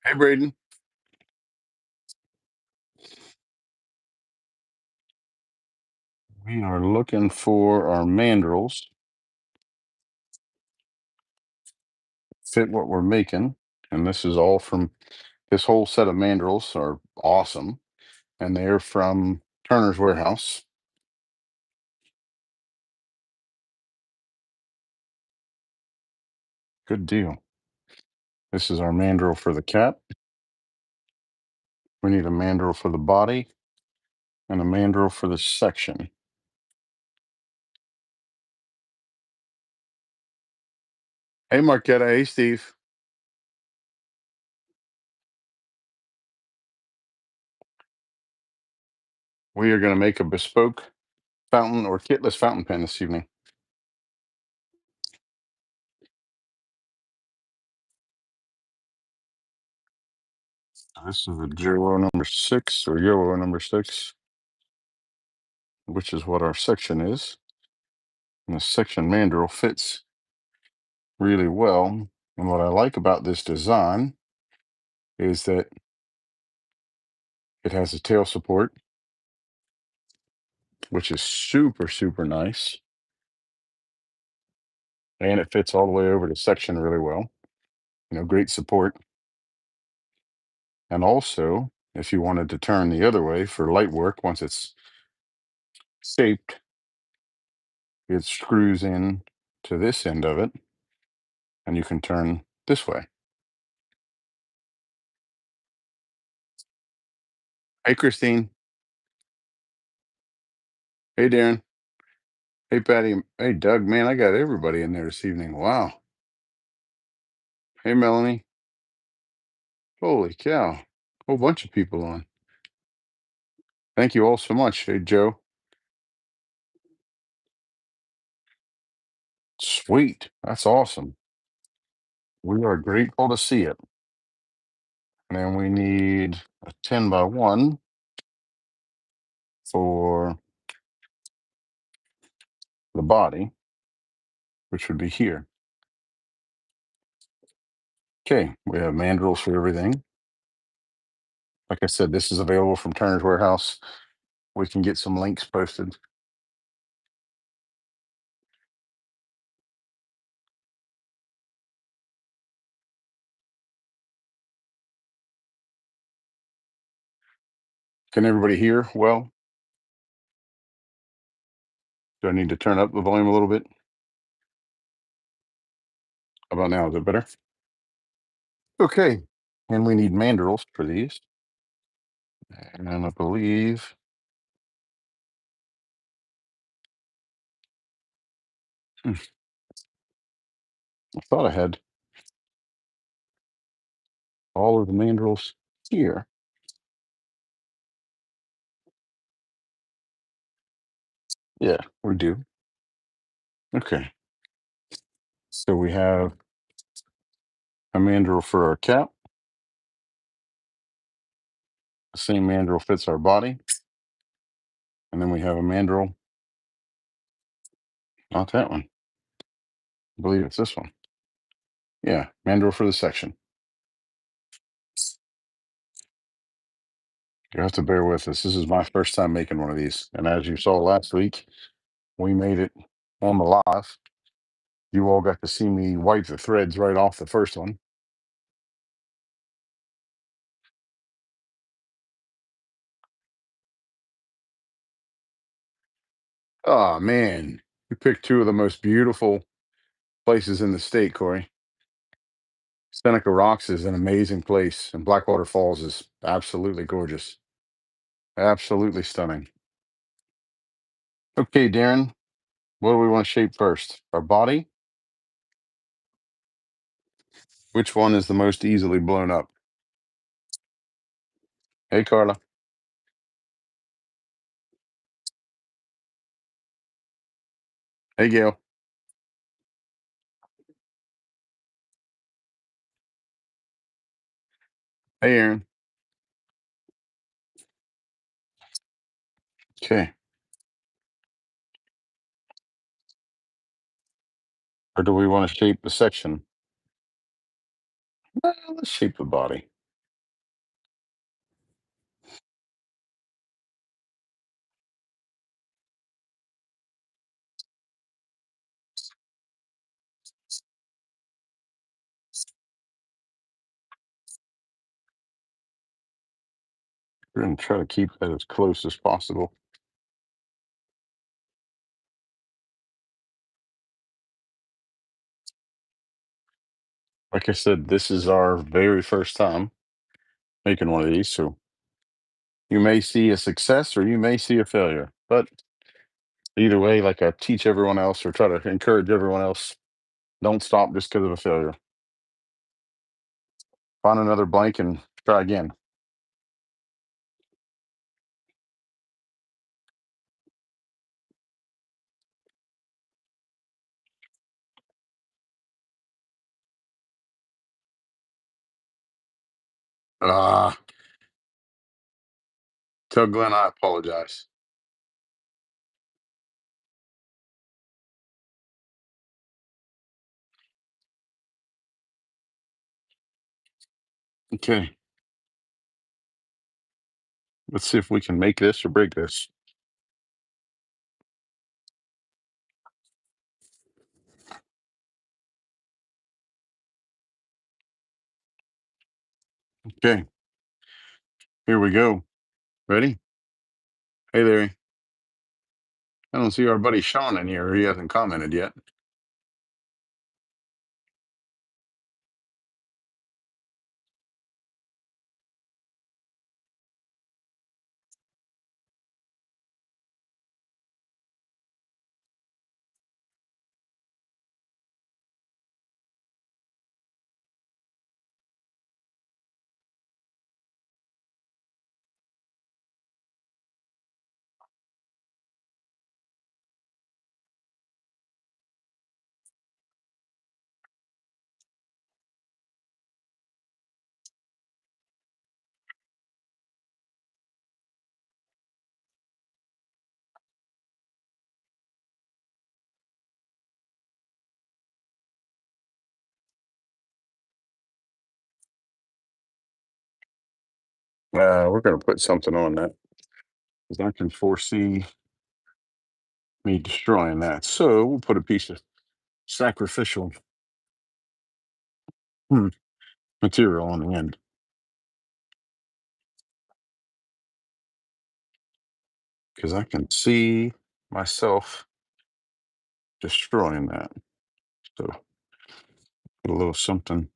Hey, Braden. We are looking for our mandrels, fit what we're making. And this is all from this whole set of mandrels are awesome. And they're from Turner's Warehouse. Good deal. This is our mandrel for the cat. We need a mandrel for the body and a mandrel for the section. Hey, Marquetta. Hey, Steve. We are going to make a bespoke fountain or Kitless fountain pen this evening. This is the Jero number 6 or Euro number 6, which is what our section is. And the section mandrel fits really well. And what I like about this design is that it has a tail support, which is super, super nice. And it fits all the way over the section really well. Great support. And also, if you wanted to turn the other way for light work, once it's shaped, it screws in to this end of it, and you can turn this way. Hey, Christine. Hey, Darren. Hey, Patty. Hey, Doug. Man, I got everybody in there this evening. Wow. Hey, Melanie. Holy cow. Whole bunch of people on. Thank you all so much. Hey, Joe. Sweet. That's awesome. We are grateful to see it. And then we need a 10 by 1 for the body, which would be here. Okay, we have mandrels for everything. Like I said, this is available from Turner's Warehouse. We can get some links posted. Can everybody hear well? Do I need to turn up the volume a little bit? How about now? Is it better? Okay, and we need mandrels for these. And I believe I thought I had all of the mandrels here. Yeah, we do. Okay. So we have a mandrel for our cap. The same mandrel fits our body. And then we have a mandrel, not that one. I believe it's this one. Yeah, mandrel for the section. You have to bear with us. This is my first time making one of these. And as you saw last week, we made it on the live. You all got to see me wipe the threads right off the first one. Oh, man. You picked two of the most beautiful places in the state, Corey. Seneca Rocks is an amazing place, and Blackwater Falls is absolutely gorgeous. Absolutely stunning. Okay, Darren, what do we want to shape first? Our body? Which one is the most easily blown up? Hey, Carla. Hey, Gail. Hey, Aaron. Okay. Or do we want to shape the section? Let's shape the body. We're going to try to keep that as close as possible. Like I said, this is our very first time making one of these, so you may see a success or you may see a failure. But either way, like I teach everyone else or try to encourage everyone else, don't stop just because of a failure. Find another blank and try again. Ah, tell Glenn I apologize. Okay, let's see if we can make this or break this. Okay, here we go. Ready? Hey, Larry. I don't see our buddy Sean in here. He hasn't commented yet. We're going to put something on that because I can foresee me destroying that. So we'll put a piece of sacrificial hmm, material on the end because I can see myself destroying that. So put a little something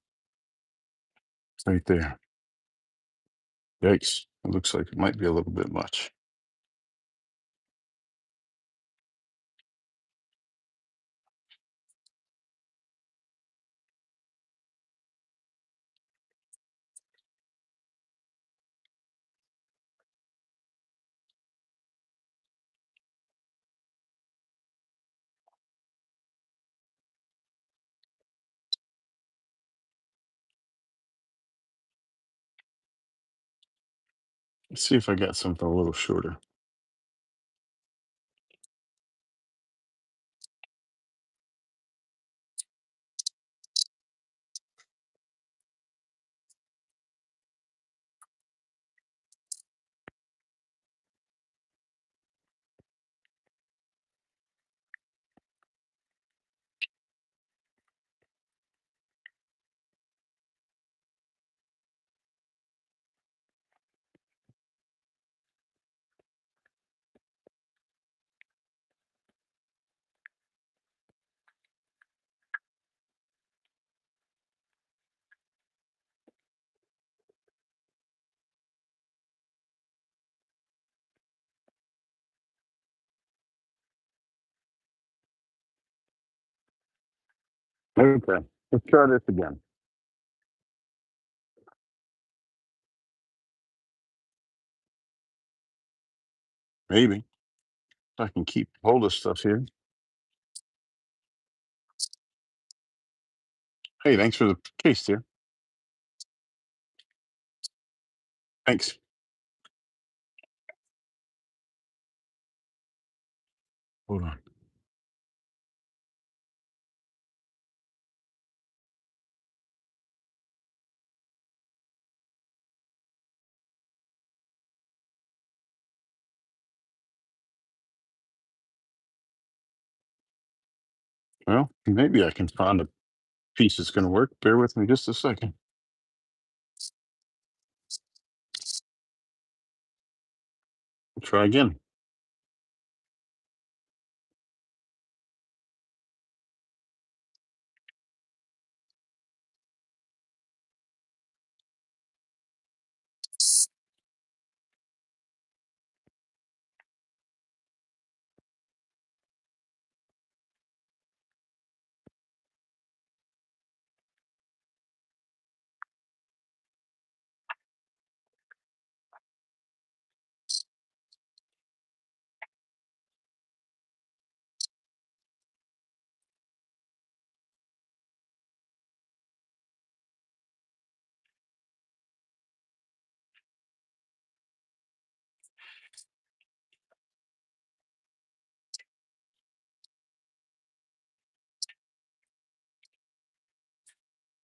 right there. Yikes. It looks like it might be a little bit much. Let's see if I got something a little shorter. Okay. Let's try this again. Maybe. If I can keep hold of stuff here. Hey, thanks for the case, dear. Thanks. Hold on. Well, maybe I can find a piece that's going to work. Bear with me just a second. Try again.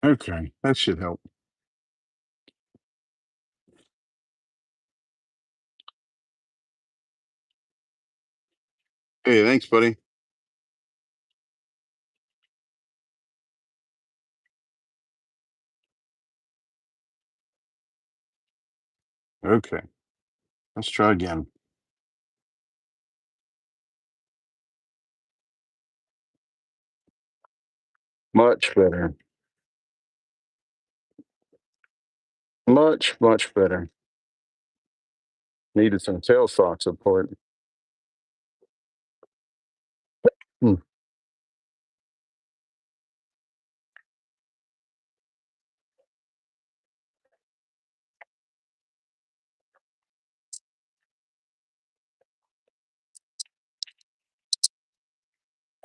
Okay, that should help. Hey, thanks, buddy. Okay, let's try again. Much better. Much, much better. Needed some tailstock support. Hmm.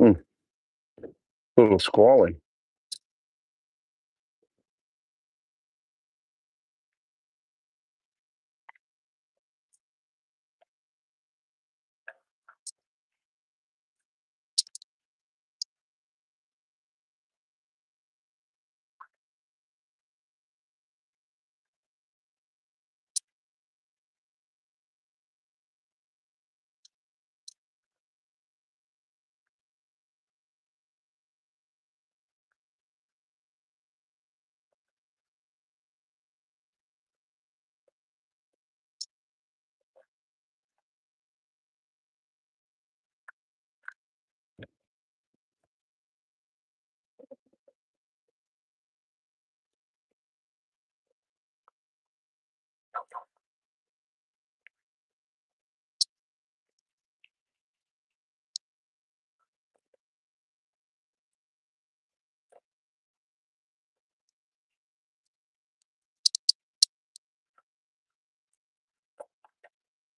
Hmm. A little squally.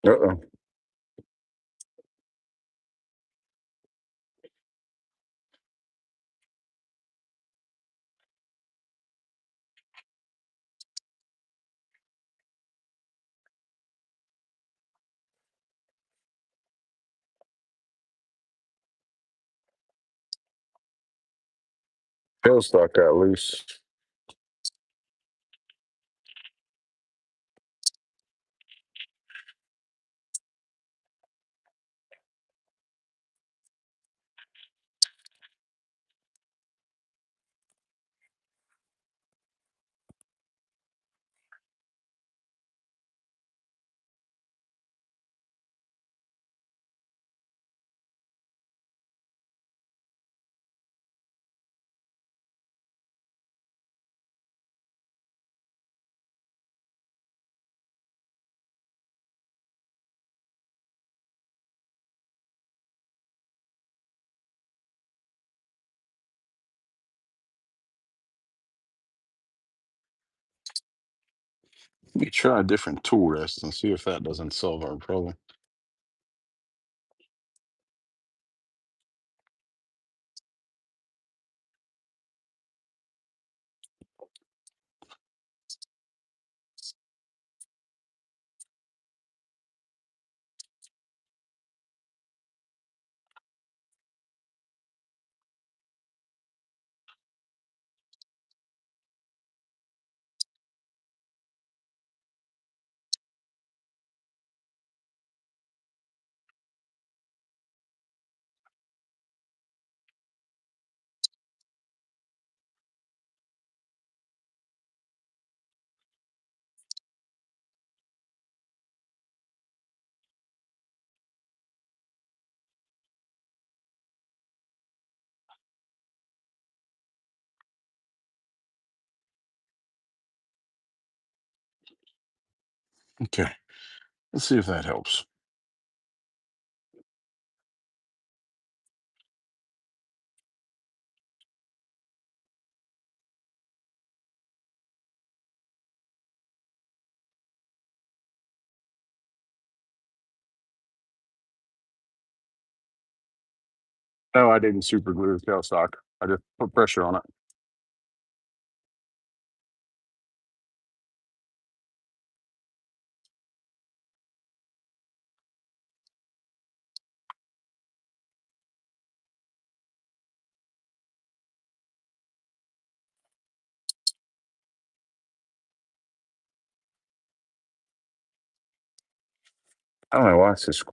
Uh-oh. Tailstock got loose. Let me try a different tool rest and see if that doesn't solve our problem. Okay, let's see if that helps. No, I didn't super glue the tailstock. I just put pressure on it. I don't know why it's just.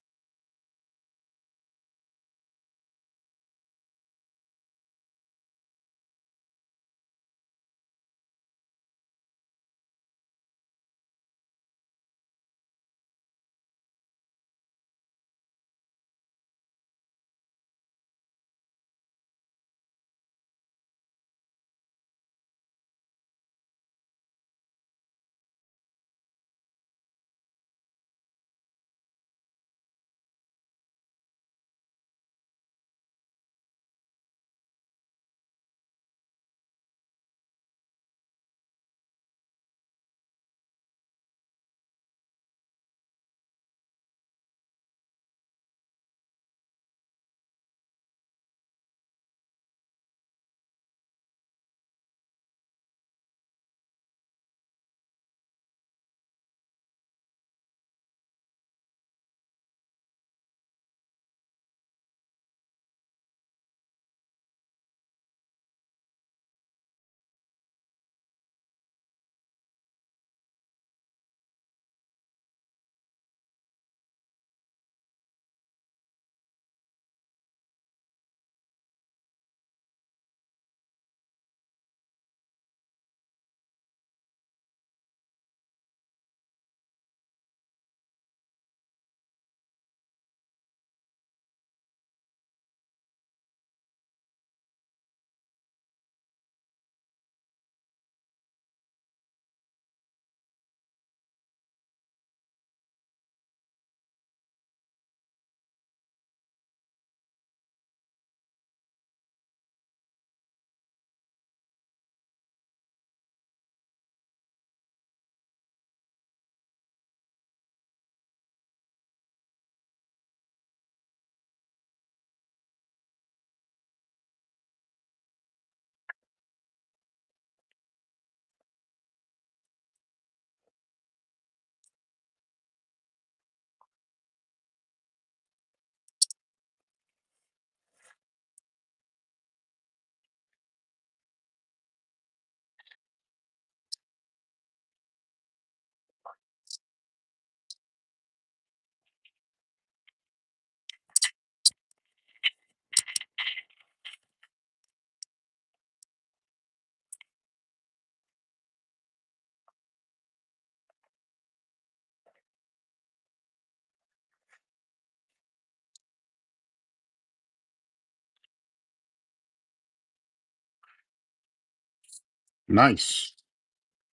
Nice.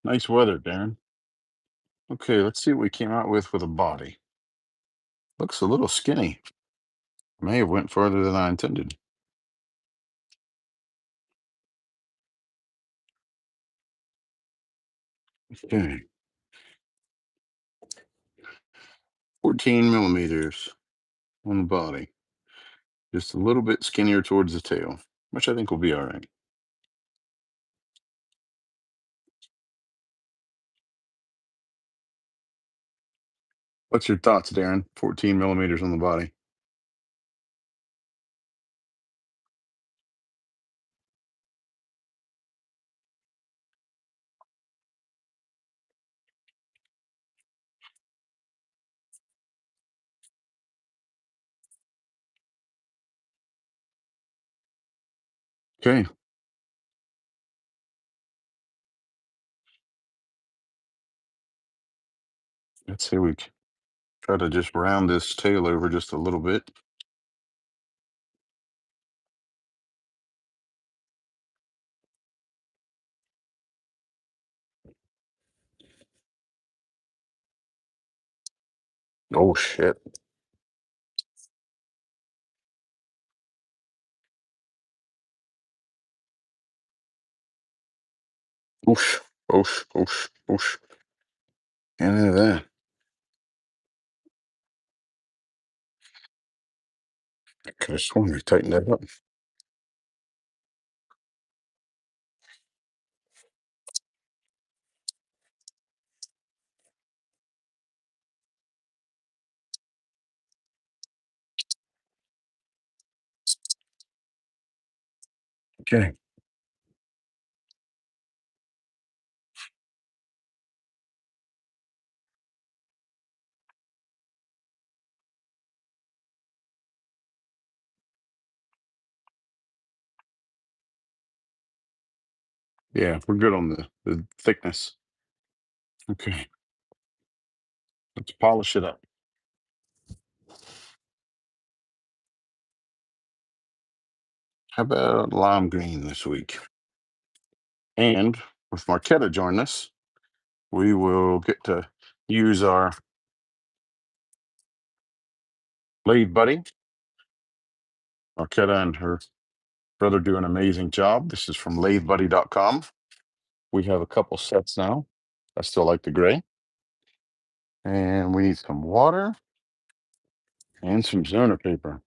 Nice weather, Darren. Okay, let's see what we came out with a body. Looks a little skinny. May have went farther than I intended. Okay, 14 millimeters on the body. Just a little bit skinnier towards the tail, which I think will be all right. What's your thoughts, Darren? 14 millimeters on the body. Okay, let's see. We try to just round this tail over just a little bit. Oh shit. Oosh. Oosh. Oosh. Oosh. Can't have that. I could have sworn we tightened that up. Okay. Yeah, we're good on the thickness. Okay. Let's polish it up. How about lime green this week? And with Marquetta joining us, we will get to use our lathe buddy. Marquetta and her brother do an amazing job. This is from lathe buddy.com. We have a couple sets now. I still like the gray. And we need some water and some Zona paper.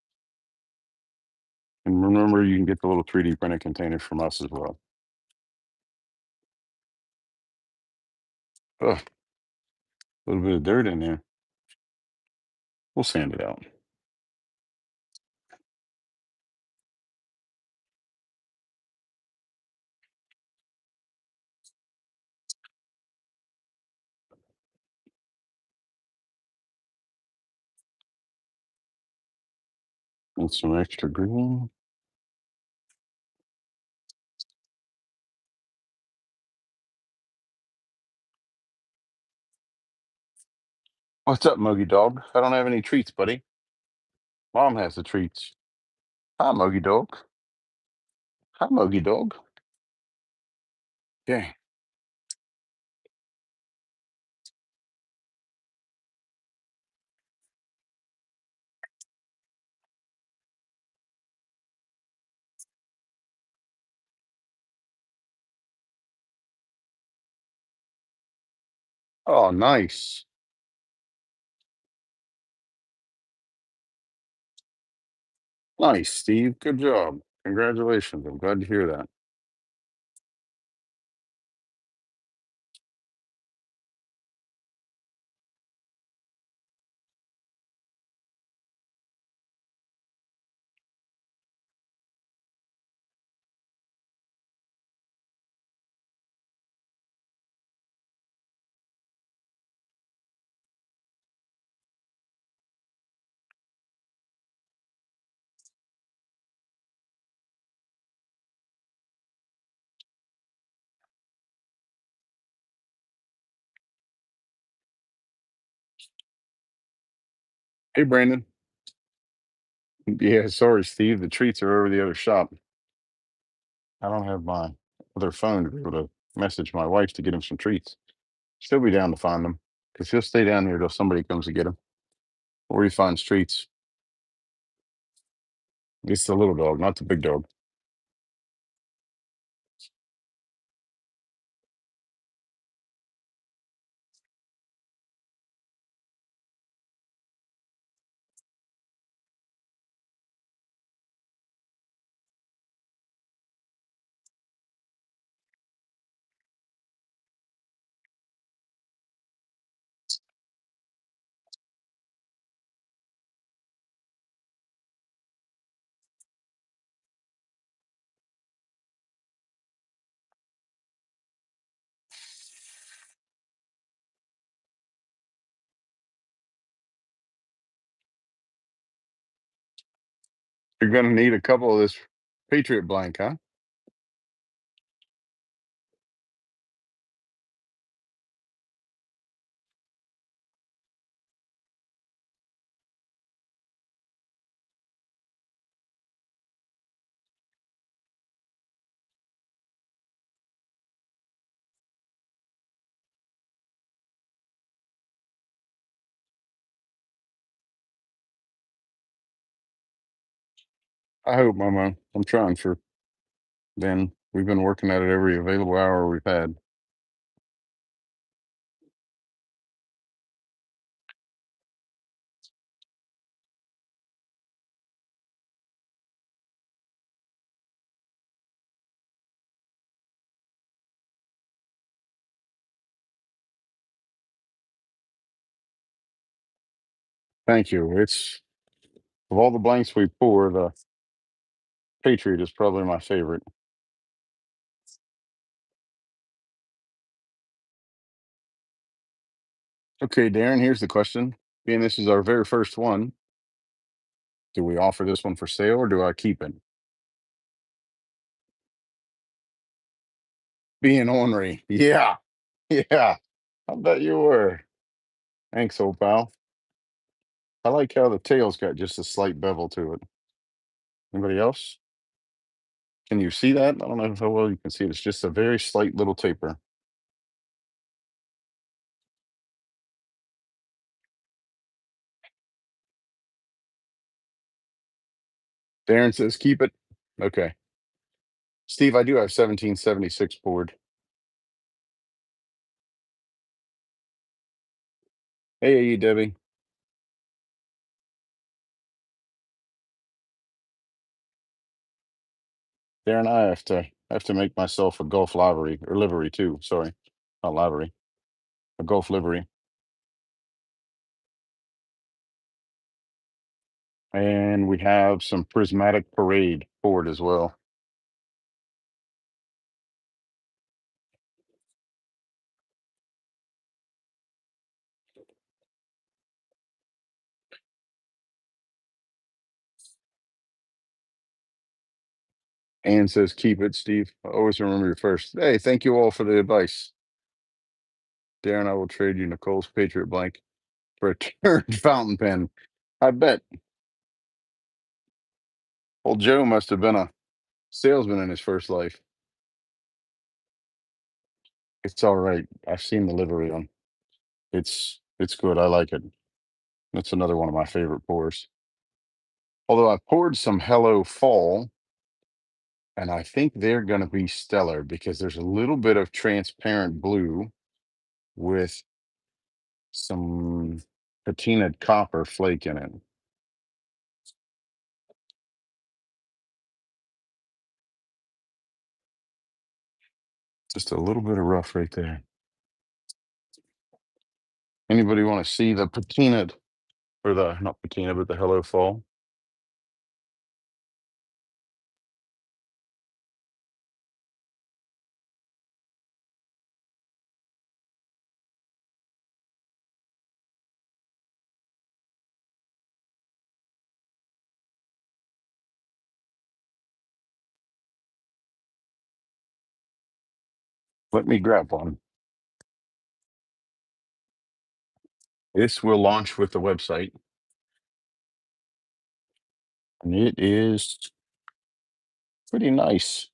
And remember, you can get the little 3D printed containers from us as well. Ugh, a little bit of dirt in there. We'll sand it out. And some extra green. What's up, Muggy Dog? I don't have any treats, buddy. Mom has the treats. Hi, Muggy Dog. Hi, Muggy Dog. Okay. Oh, nice. Nice, Steve. Good job. Congratulations. I'm glad to hear that. Hey, Brandon. Yeah, sorry, Steve. The treats are over the other shop. I don't have my other phone to be able to message my wife to get him some treats. She'll be down to find them because she'll stay down here till somebody comes to get him or he finds treats. It's the little dog, not the big dog. You're going to need a couple of this Patriot blank, huh? I hope, Mama. I'm trying for Ben. We've been working at it every available hour we've had. Thank you. It's of all the blanks we pour, the Patriot is probably my favorite. Okay, Darren, here's the question. Being this is our very first one, do we offer this one for sale or do I keep it? Being ornery. Yeah. Yeah. I bet you were. Thanks, old pal. I like how the tail's got just a slight bevel to it. Anybody else? Can you see that? I don't know how well you can see it. It's just a very slight little taper. Darren says keep it. Okay. Steve, I do have 1776 poured. Hey, Debbie. Darren, I have to make myself a golf livery or livery too. Sorry, not livery, a golf livery. And we have some prismatic parade poured as well. Ann says keep it, Steve. Always remember your first. Hey, thank you all for the advice. Darren, I will trade you Nicole's Patriot blank for a turned fountain pen. I bet old Joe must have been a salesman in his first life. It's all right. I've seen the livery on. It's good. I like it. That's another one of my favorite pours. Although I poured some Hello Fall, and I think they're going to be stellar because there's a little bit of transparent blue with some patinaed copper flake in it. Just a little bit of rough right there. Anybody want to see the patinaed or the not patina, but the Hello Fall? Let me grab one. This will launch with the website, and it is pretty nice,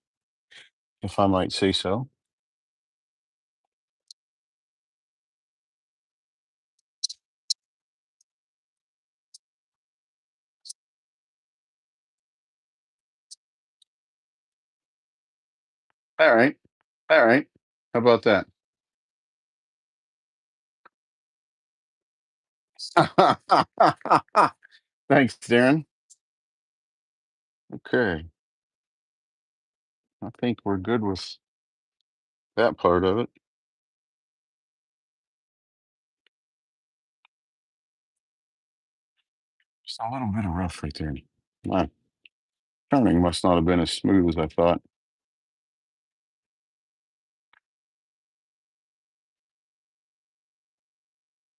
if I might say so. All right. All right. How about that? Thanks, Darren. Okay. I think we're good with that part of it. Just a little bit of rough right there. My turning must not have been as smooth as I thought.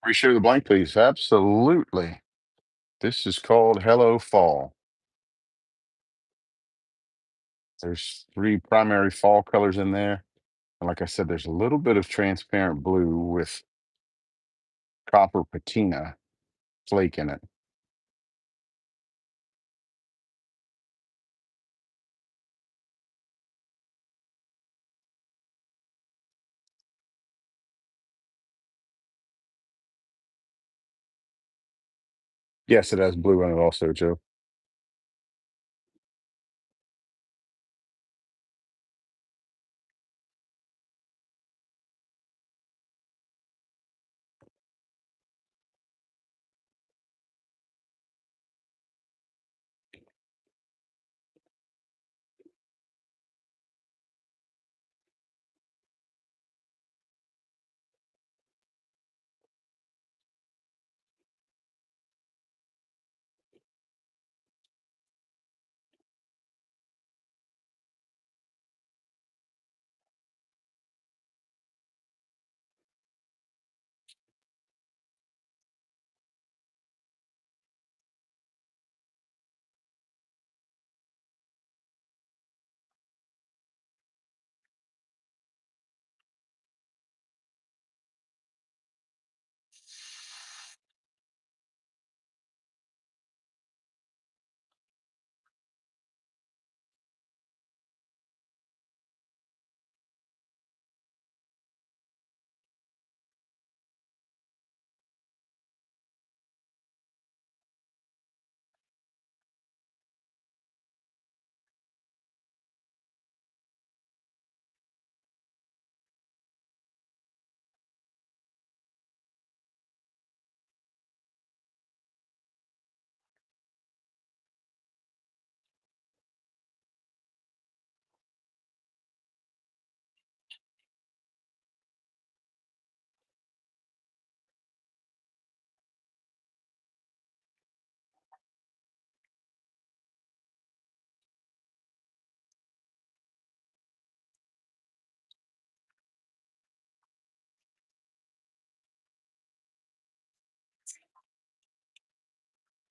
Reshare the blank, please. Absolutely. This is called Hello Fall. There's three primary fall colors in there. And like I said, there's a little bit of transparent blue with copper patina flake in it. Yes, it has blue in it also, Joe.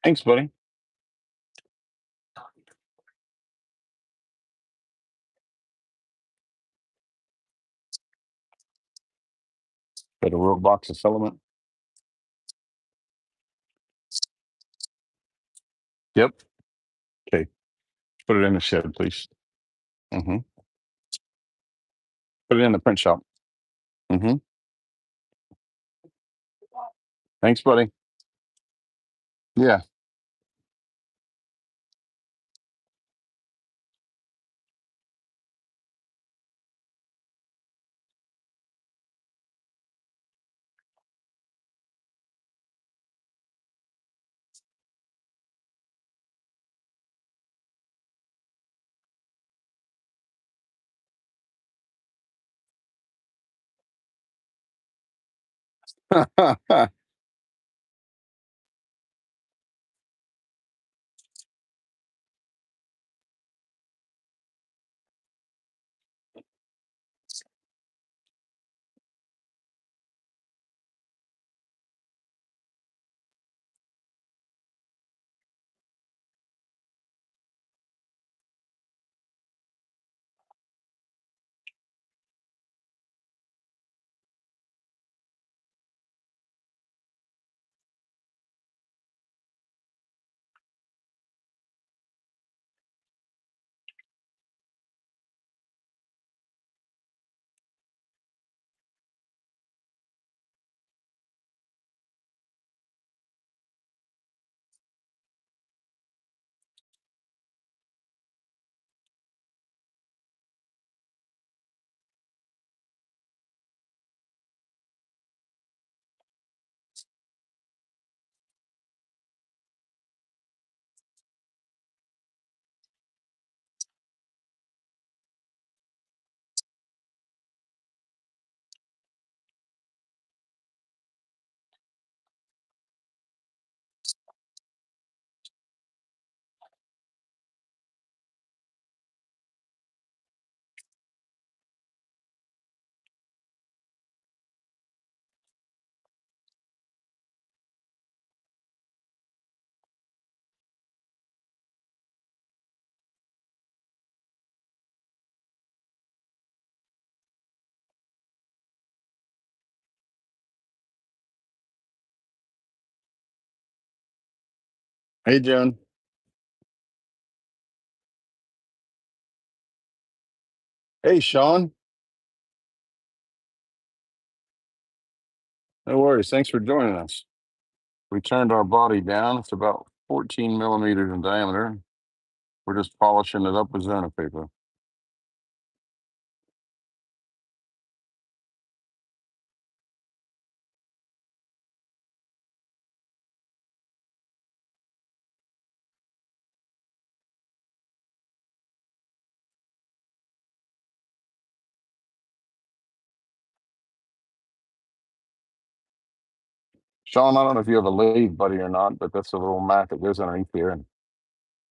Thanks, buddy. Got a real box of filament. Yep. Okay. Put it in the shed, please. Mm-hmm. Put it in the print shop. Mm-hmm. Thanks, buddy. Yeah. Hey, John. Hey, Sean. No worries. Thanks for joining us. We turned our body down. It's about 14 millimeters in diameter. We're just polishing it up with Zona paper. Sean, I don't know if you have a lathe buddy or not, but that's a little mat that goes underneath here. And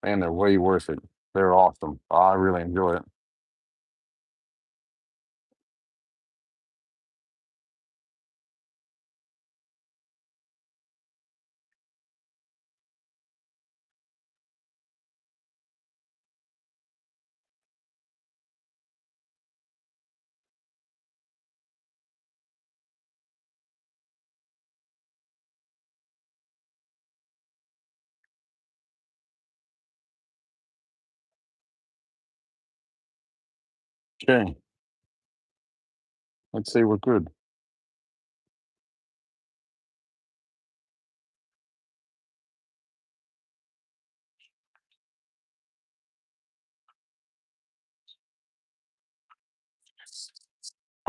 man, they're way worth it. They're awesome. I really enjoy it. Okay. Let's say we're good.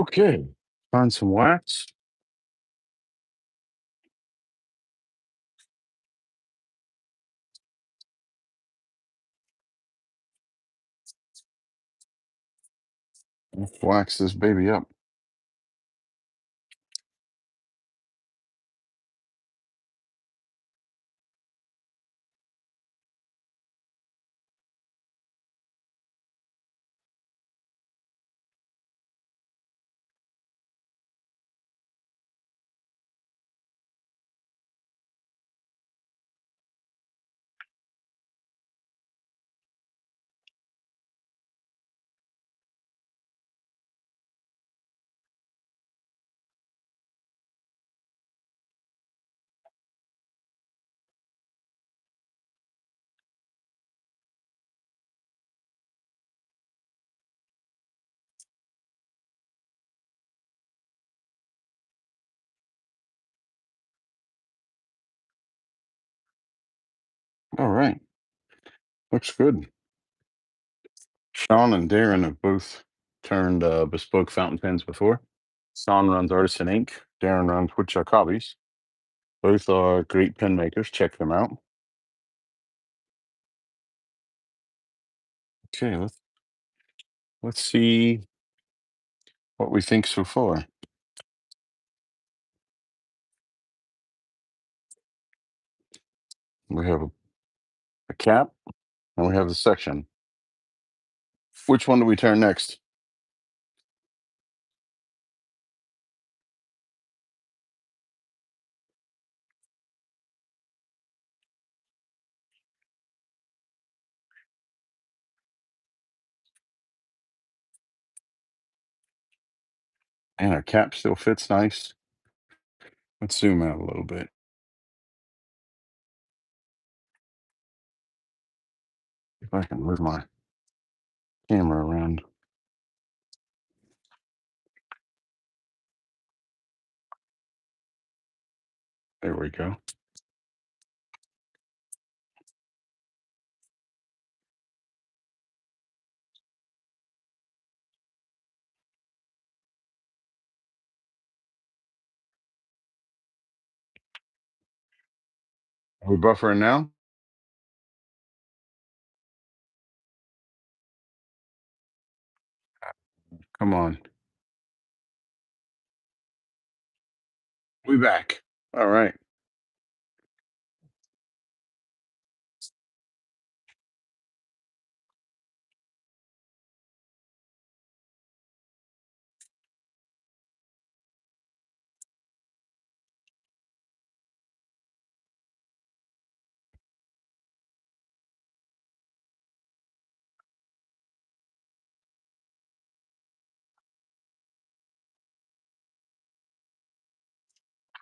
Okay. Find some wax. Let's wax this baby up. All right. Looks good. Sean and Darren have both turned bespoke fountain pens before. Sean runs Artisan Ink. Darren runs Woodchuck Hobbies. Both are great pen makers. Check them out. Okay, let's see what we think so far. We have a cap and we have the section. Which one do we turn next? And our cap still fits nice. Let's zoom out a little bit. If I can move my camera around. There we go. Are we buffering now? Come on. We back. All right.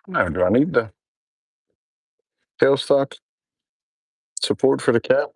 Now, do I need the tailstock support for the cap?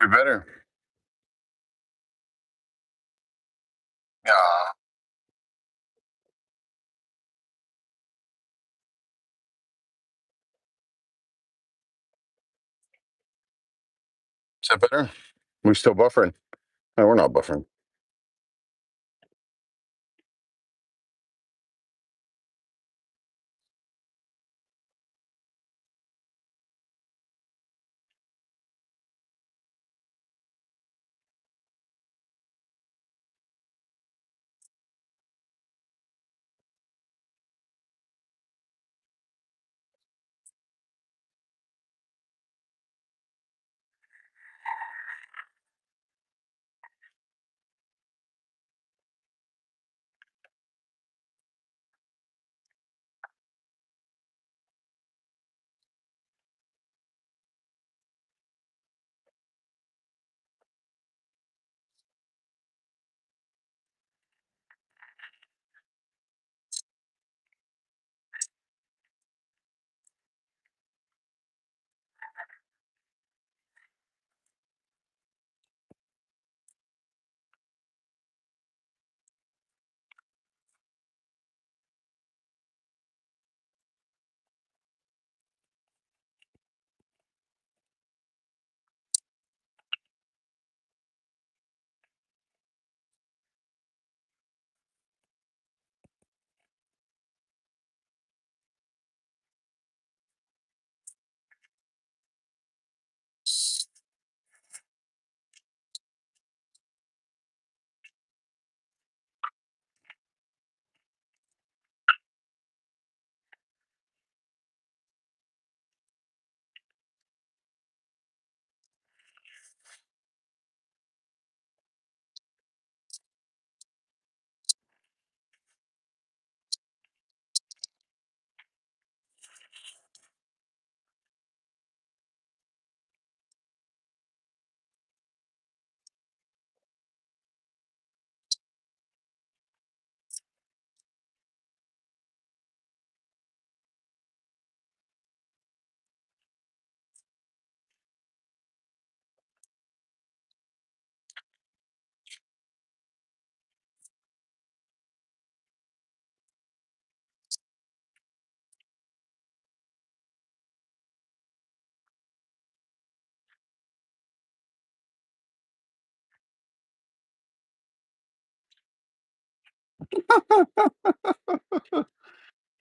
We better. Yeah. Is that better? We still buffering? No, we're not buffering.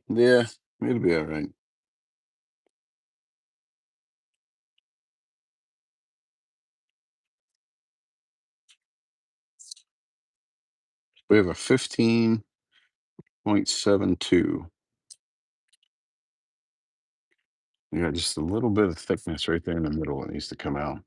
Yeah, it'll be all right. We have a 15.72. You got just a little bit of thickness right there in the middle that needs to come out.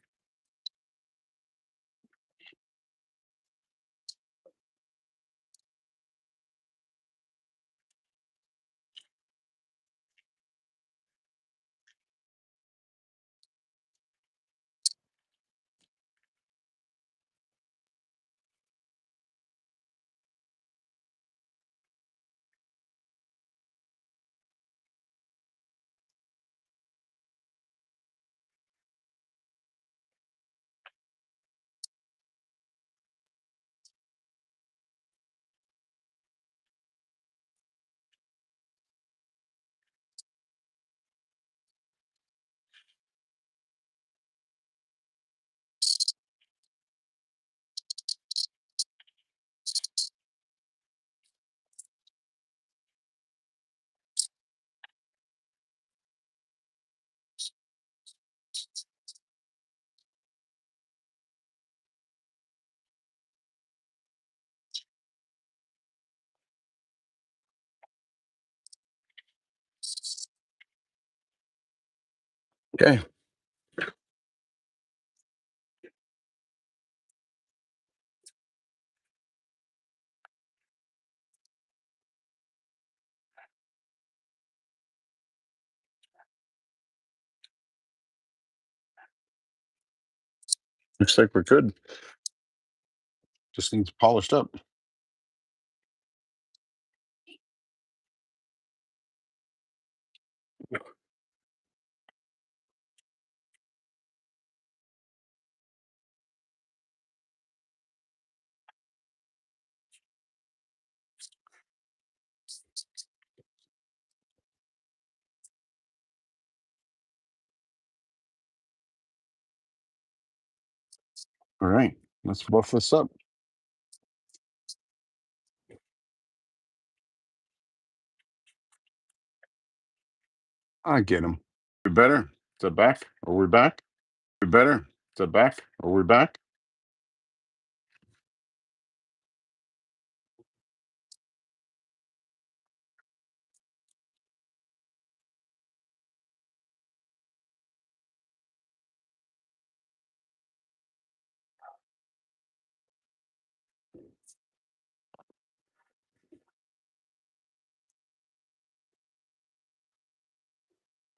Okay. Looks like we're good. Just needs polished up. All right. Let's buff this up. I get him. We better. Is that back? Are we back? We better. Is that back? Are we back?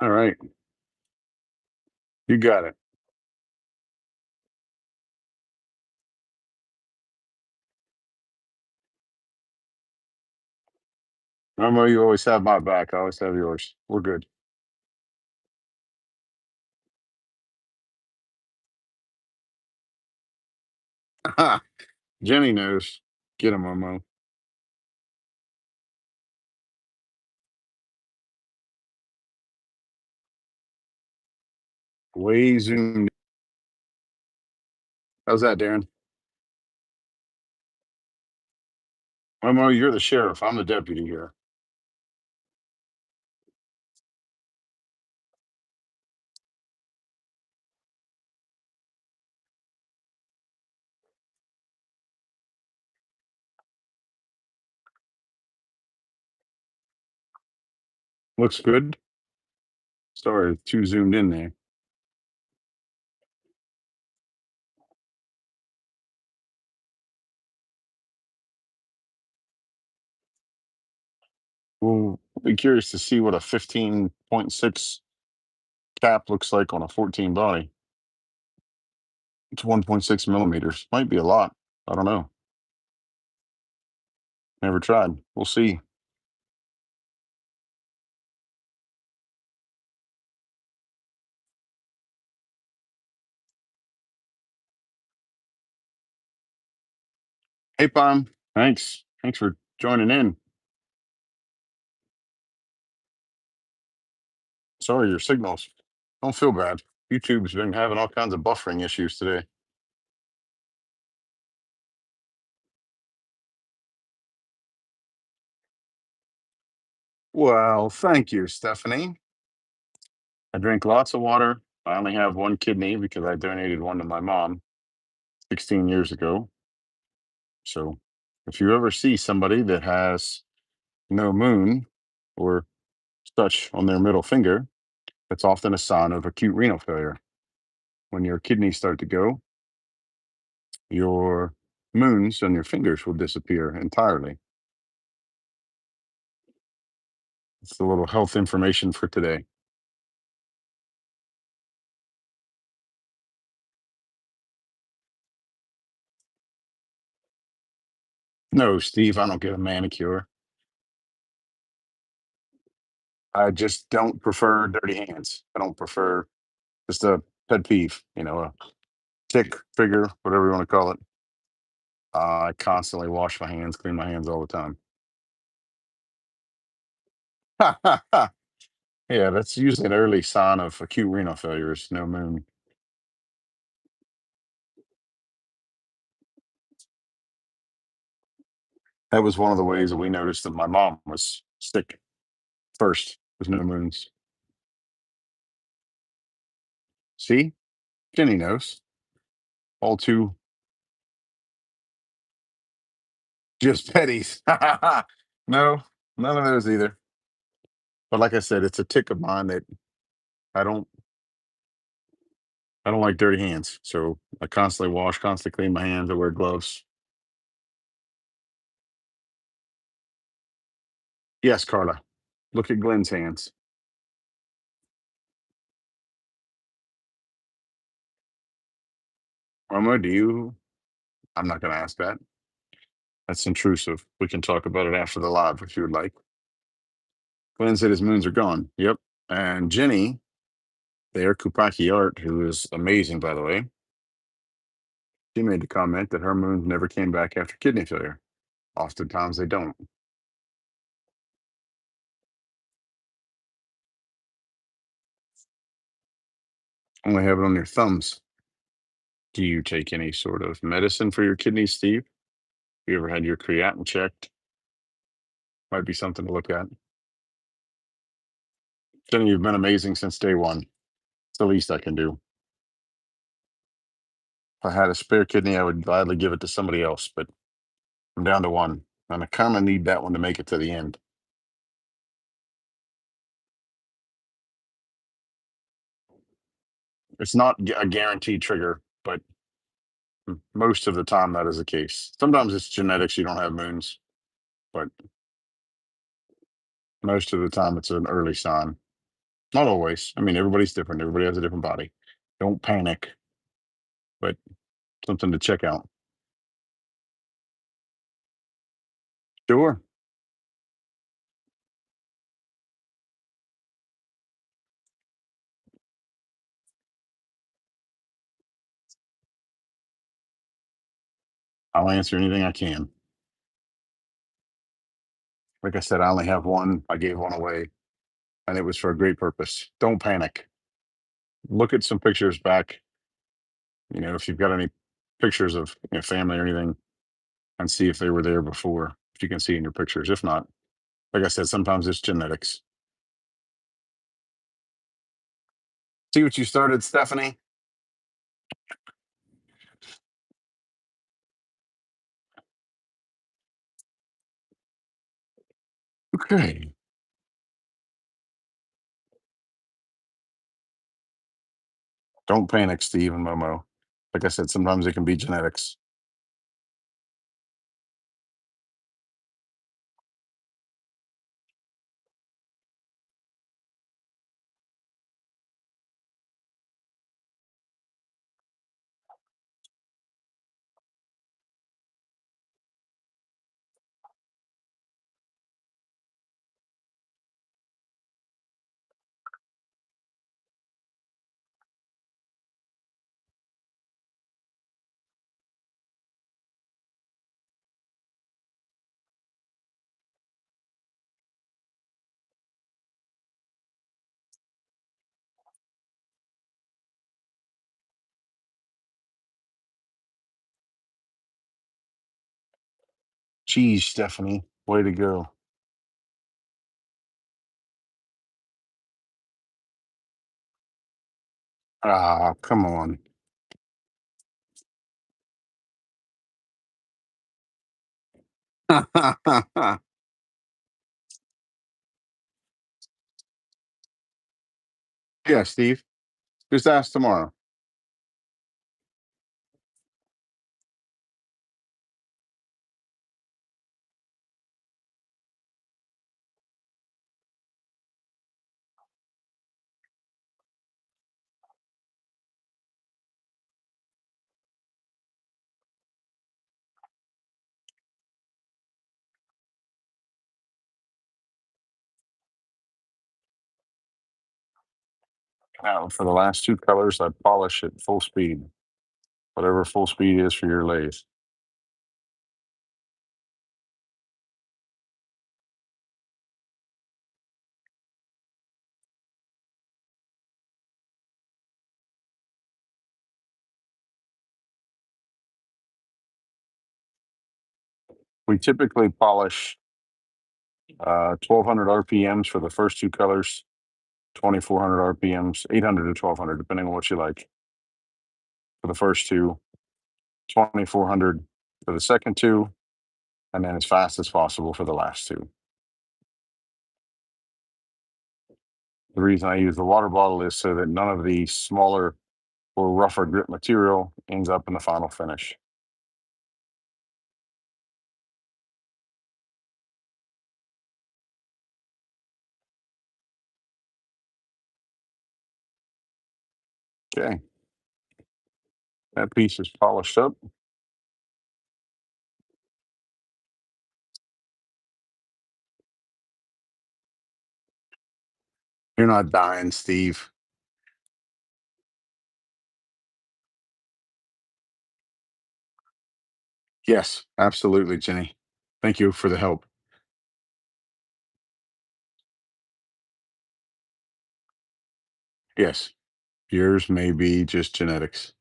All right. You got it. Remember, you always have my back. I always have yours. We're good. Jenny knows. Get him, Momo. Way zoomed. How's that, Darren? Momo, you're the sheriff. I'm the deputy here. Looks good. Sorry, too zoomed in there. We'll be curious to see what a 15.6 cap looks like on a 14 body. It's 1.6 millimeters. Might be a lot. I don't know. Never tried. We'll see. Hey, Pom. Thanks. Thanks for joining in. Sorry, your signals. Don't feel bad. YouTube's been having all kinds of buffering issues today. Well, thank you, Stephanie. I drink lots of water. I only have one kidney because I donated one to my mom 16 years ago. So if you ever see somebody that has no moon or such on their middle finger, that's often a sign of acute renal failure. When your kidneys start to go, your moons on your fingers will disappear entirely. It's a little health information for today. No, Steve, I don't get a manicure. I just don't prefer dirty hands. I don't prefer just a pet peeve, a tick, trigger, whatever you want to call it. I constantly wash my hands, clean my hands all the time. Yeah, that's usually an early sign of acute renal failure is no moon. That was one of the ways that we noticed that my mom was sick first, was no moons. See, Jenny knows. All too just petties. No, none of those either. But like I said, it's a tick of mine that I don't I don't like dirty hands. So I constantly wash, constantly clean my hands. I wear gloves. Yes, Carla. Look at Glenn's hands. Irma, do you? I'm not going to ask that. That's intrusive. We can talk about it after the live if you would like. Glenn said his moons are gone. Yep. And Jenny, there, Kupaki Art, who is amazing, by the way, she made the comment that her moons never came back after kidney failure. Oftentimes they don't. Only have it on your thumbs. Do you take any sort of medicine for your kidneys, Steve? You ever had your creatinine checked? Might be something to look at. Jenny, you've been amazing since day one. It's the least I can do. If I had a spare kidney, I would gladly give it to somebody else, but I'm down to one. And I kind of need that one to make it to the end. It's not a guaranteed trigger, but most of the time that is the case. Sometimes it's genetics, you don't have moons, but most of the time it's an early sign. Not always. I mean, everybody's different. Everybody has a different body. Don't panic, but something to check out. Sure. I'll answer anything I can. Like I said, I only have one. I gave one away, and it was for a great purpose. Don't panic. Look at some pictures back. If you've got any pictures of family or anything, and see if they were there before. If you can see in your pictures. If not, like I said, sometimes it's genetics. See what you started, Stephanie? Okay. Don't panic, Steve and Momo. Like I said, sometimes it can be genetics. Geez, Stephanie, way to go. Ah, come on. Yeah, Steve. Just ask tomorrow. Now, for the last two colors, I polish at full speed, whatever full speed is for your lathe. We typically polish 1200 RPMs for the first two colors, 2400 RPMs, 800 to 1200, depending on what you like for the first two, 2400 for the second two, and then as fast as possible for the last two. The reason I use the water bottle is so that none of the smaller or rougher grip material ends up in the final finish. Okay, that piece is polished up. You're not dying, Steve. Yes, absolutely, Jenny. Thank you for the help. Yes, yours may be just genetics.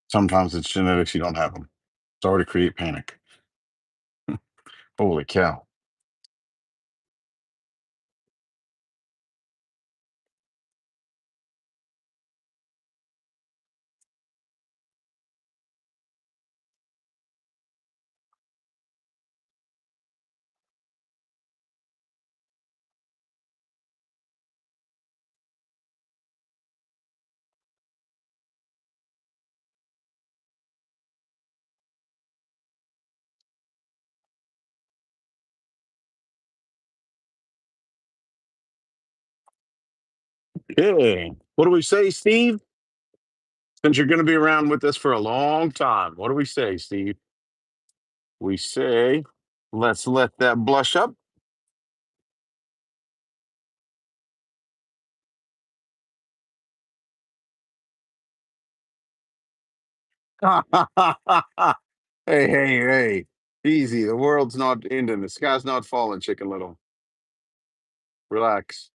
Sometimes it's genetics, you don't have them. Sorry to create panic. Holy cow. Okay. What do we say, Steve? Since you're going to be around with us for a long time, what do we say, Steve? We say, let's let that blush up. Hey, hey, hey. Easy. The world's not ending. The sky's not falling, Chicken Little. Relax.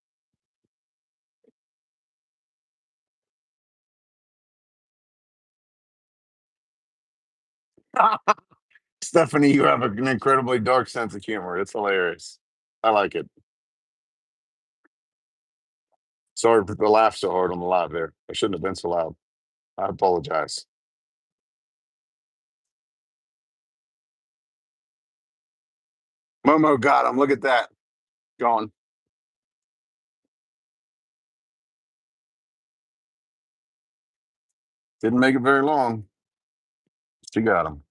Stephanie, you have an incredibly dark sense of humor. It's hilarious. I like it. Sorry for the laugh so hard on the live there. I shouldn't have been so loud. I apologize. Momo got him. Look at that. Gone. Didn't make it very long. She got him.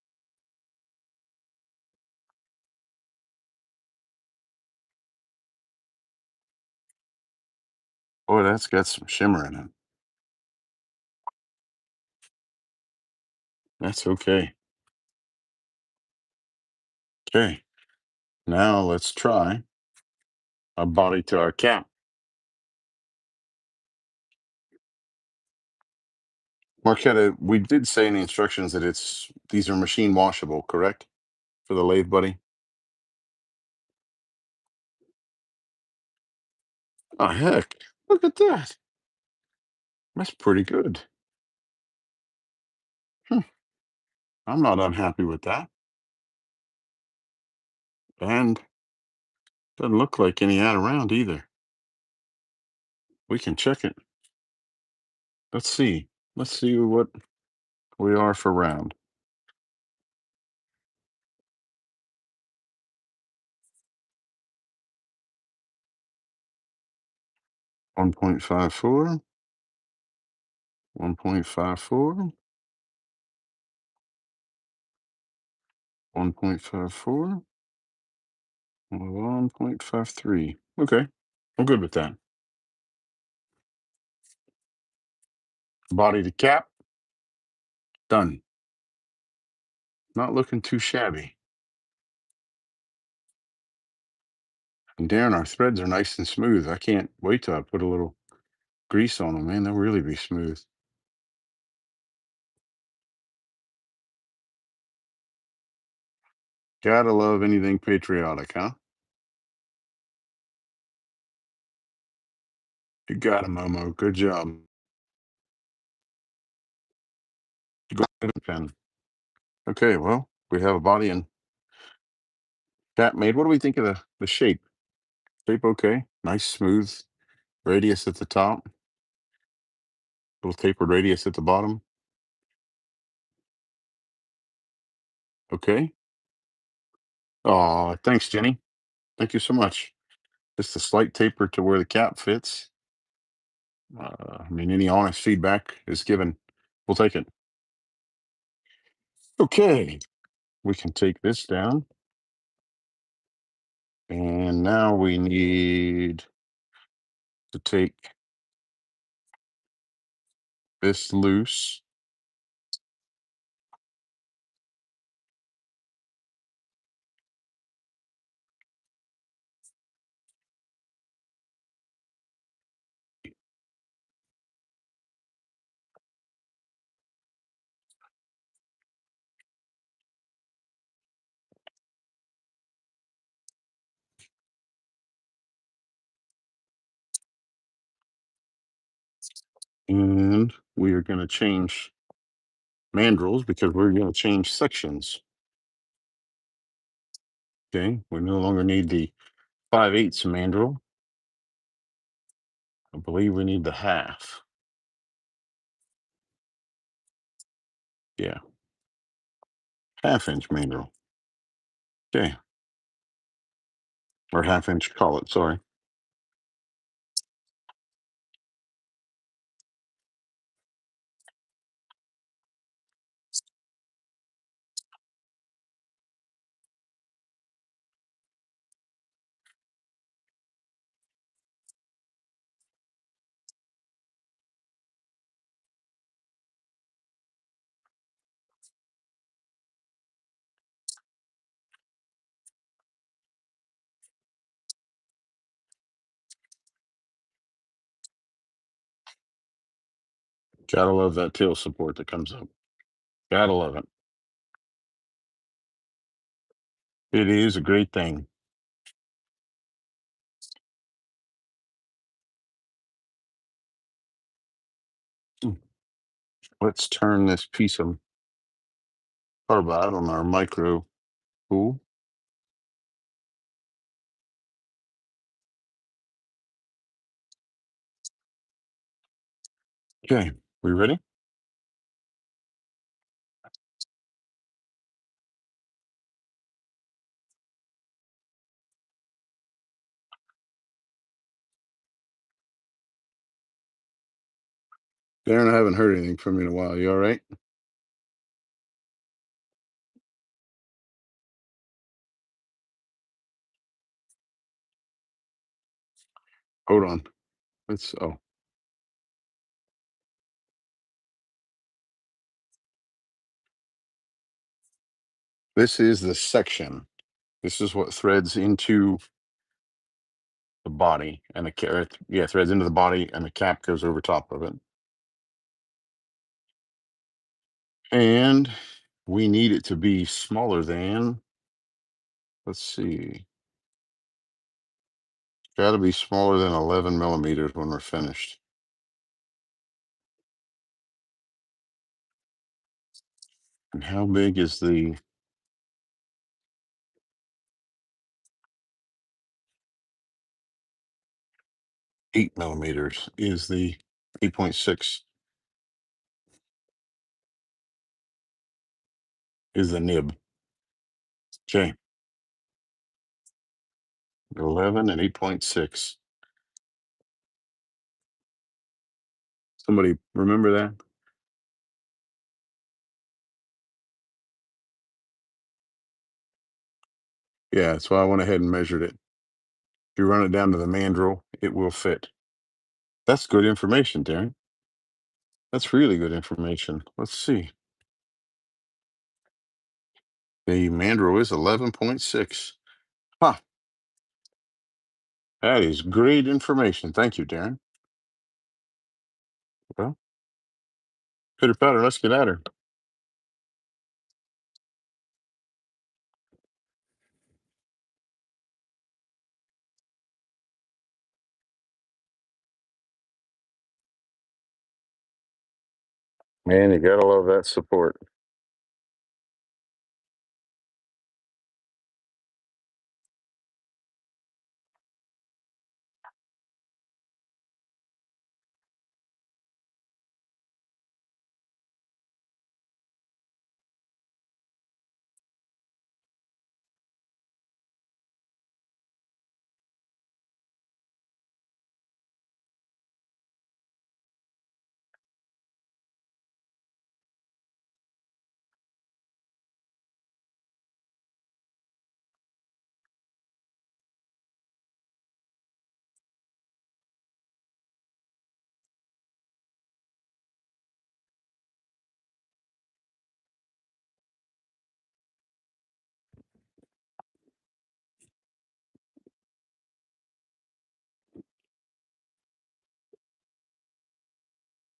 Boy, that's got some shimmer in it. That's okay. Okay. Now let's try a body to our cap. Marquetta, we did say in the instructions that these are machine washable, correct? For the lathe buddy? Oh heck. Look at that. That's pretty good. Hmm, I'm not unhappy with that. And doesn't look like any out around either. We can check it. Let's see. Let's see what we are for round. 1.54, 1.54, 1.54, 1.53. Okay, I'm good with that. Body to cap, done. Not looking too shabby. And Darren, our threads are nice and smooth. I can't wait till I put a little grease on them, man. They'll really be smooth. Gotta love anything patriotic, huh? You got it, Momo. Good job. Go ahead and pen. Okay, well, we have a body and cap made. What do we think of the shape? Shape okay. Nice, smooth radius at the top. Little tapered radius at the bottom. Okay. Oh, thanks, Jenny. Thank you so much. Just a slight taper to where the cap fits. I mean, any honest feedback is given. We'll take it. Okay. We can take this down. And now we need to take this loose. And we are going to change mandrels because we're going to change sections. Okay. We no longer need the 5/8 mandrel. I believe we need the half. Yeah. Half-inch mandrel. Okay. Or half-inch collet. Sorry. Gotta love that tail support that comes up. Gotta love it. It is a great thing. Mm. Let's turn this piece of carbide on our micro tool. Okay, we ready? Darren, I haven't heard anything from you in a while. You all right? Hold on. Oh, this is the section. This is what threads into the body and the carrot. Yeah, threads into the body and the cap goes over top of it. And we need it to be smaller than, let's see, got to be smaller than 11 millimeters when we're finished. And how big is the 8 millimeters is the 8.6 is the nib. Okay, 11 and 8.6. Somebody remember that? Yeah, that's why I went ahead and measured it. If you run it down to the mandrel, it will fit. That's good information, Darren. That's really good information. Let's see. The mandrel is 11.6. Huh. That is great information. Thank you, Darren. Well, pitter patter, let's get at her. Man, you gotta love that support.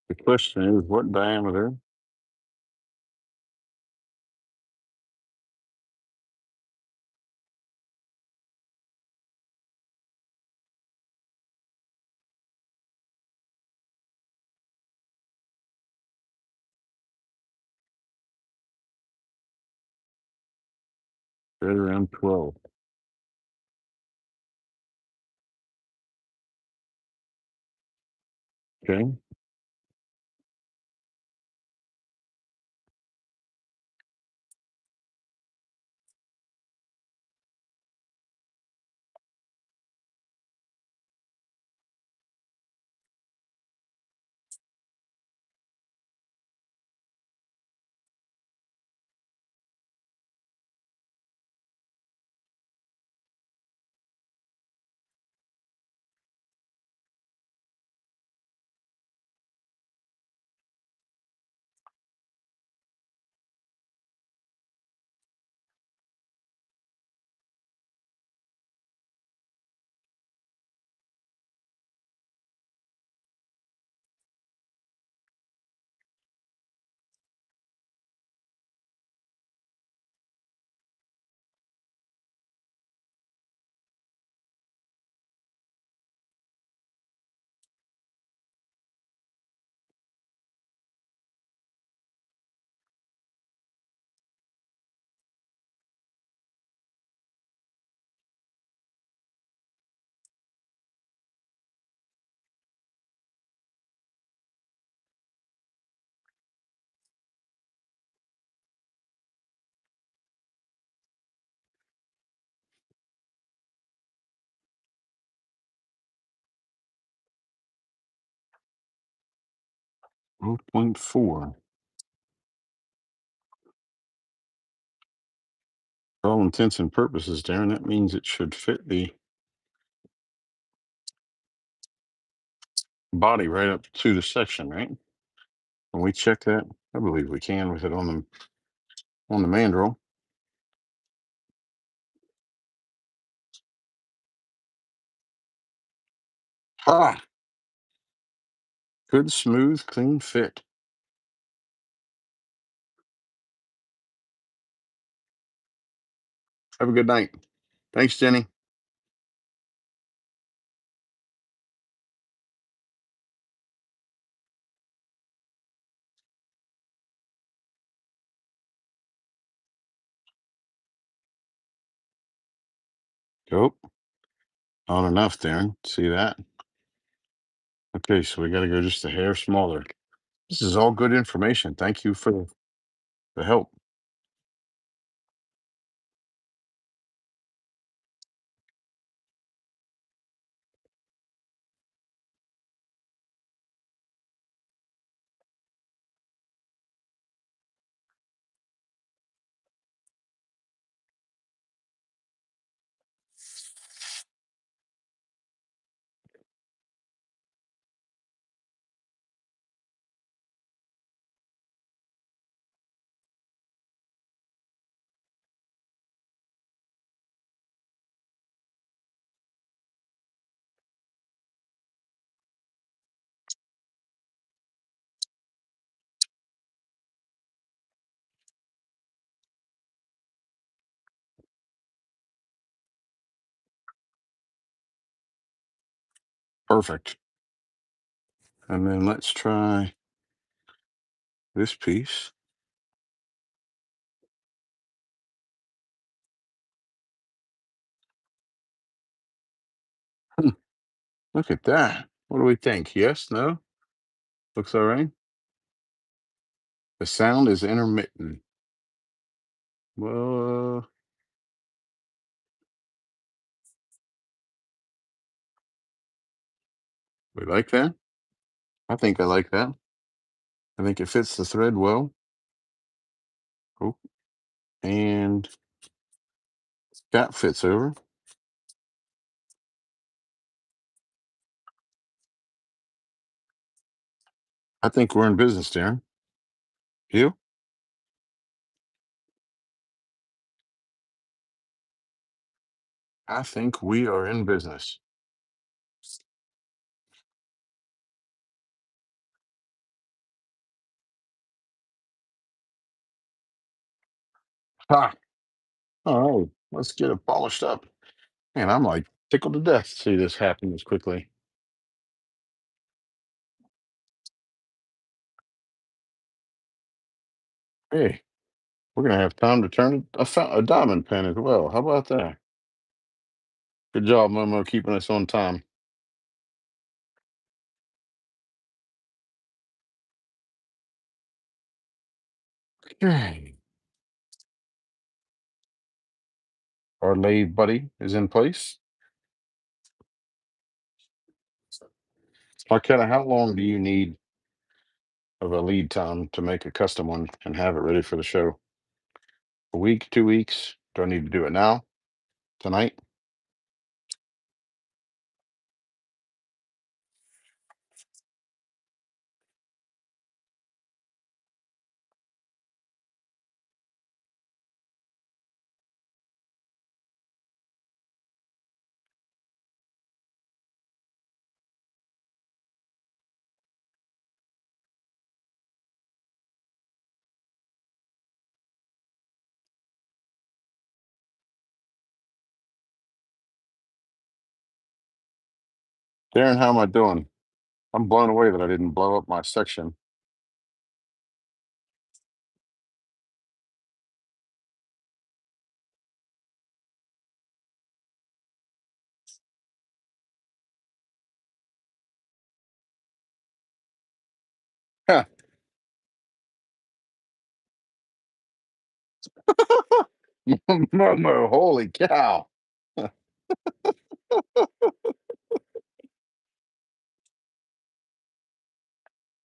The question is, what diameter? Right around 12. Okay. Oh, 0.4. For all intents and purposes, Darren, that means it should fit the body right up to the section, right? Can we check that? I believe we can with it on the mandrel. Ha! Good, smooth, clean fit. Have a good night. Thanks, Jenny. Nope. Not enough, Darren. See that? Okay, so we got to go just a hair smaller. This is all good information. Thank you for the help. Perfect. And then let's try this piece. Hmm, look at that. What do we think? Yes? No? Looks all right. The sound is intermittent. Well, we like that. I think I like that. I think it fits the thread well. Oh, and that fits over. I think we're in business, Darren. You? I think we are in business. Ha! All right, let's get it polished up. Man, I'm like tickled to death to see this happen this quickly. Hey, we're gonna have time to turn a diamond pen as well. How about that? Good job, Momo, keeping us on time. Okay. Our lathe buddy is in place. Marquetta, how long do you need of a lead time to make a custom one and have it ready for the show? A week, 2 weeks? Do I need to do it now? Tonight? Darren, how am I doing? I'm blown away that I didn't blow up my section. Huh. Momo, holy cow.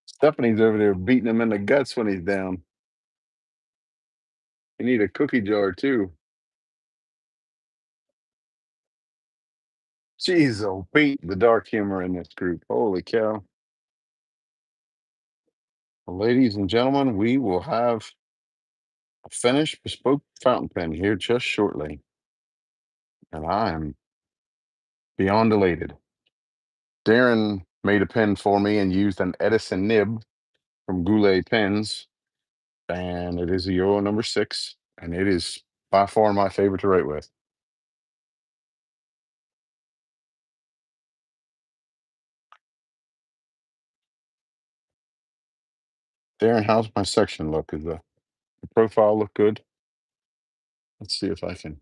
Stephanie's over there beating him in the guts when he's down. You need a cookie jar too. Jeez, oh, Pete, the dark humor in this group. Holy cow. Well, ladies and gentlemen, we will have a finished bespoke fountain pen here just shortly. And I am beyond elated. Darren made a pen for me and used an Edison nib from Goulet Pens. And it is a Euro number 6. And it is by far my favorite to write with. Darren, how's my section look? Is the profile look good? Let's see if I can.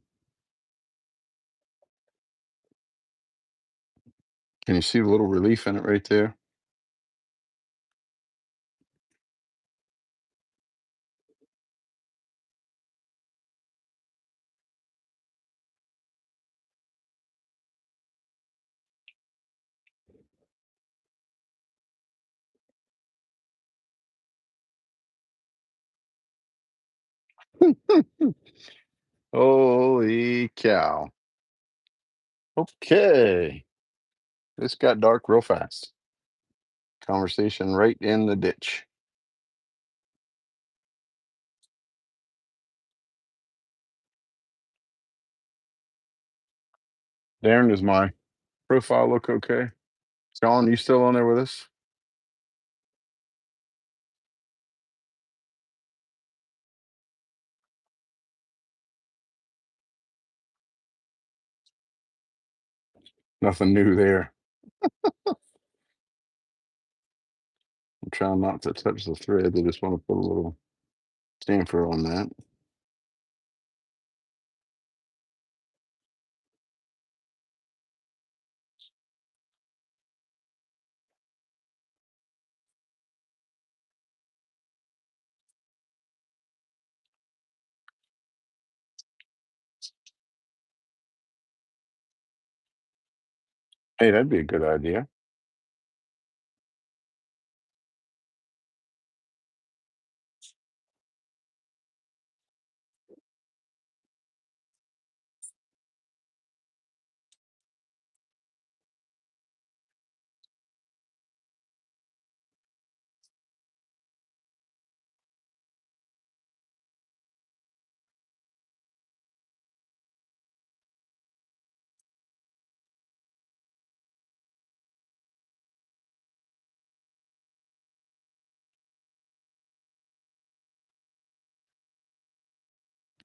Can you see the little relief in it right there? Holy cow. Okay. This got dark real fast. Conversation right in the ditch. Darren, does my profile look okay? Sean, you still on there with us? Nothing new there. I'm trying not to touch the thread. I just want to put a little stamper on that. Hey, that'd be a good idea.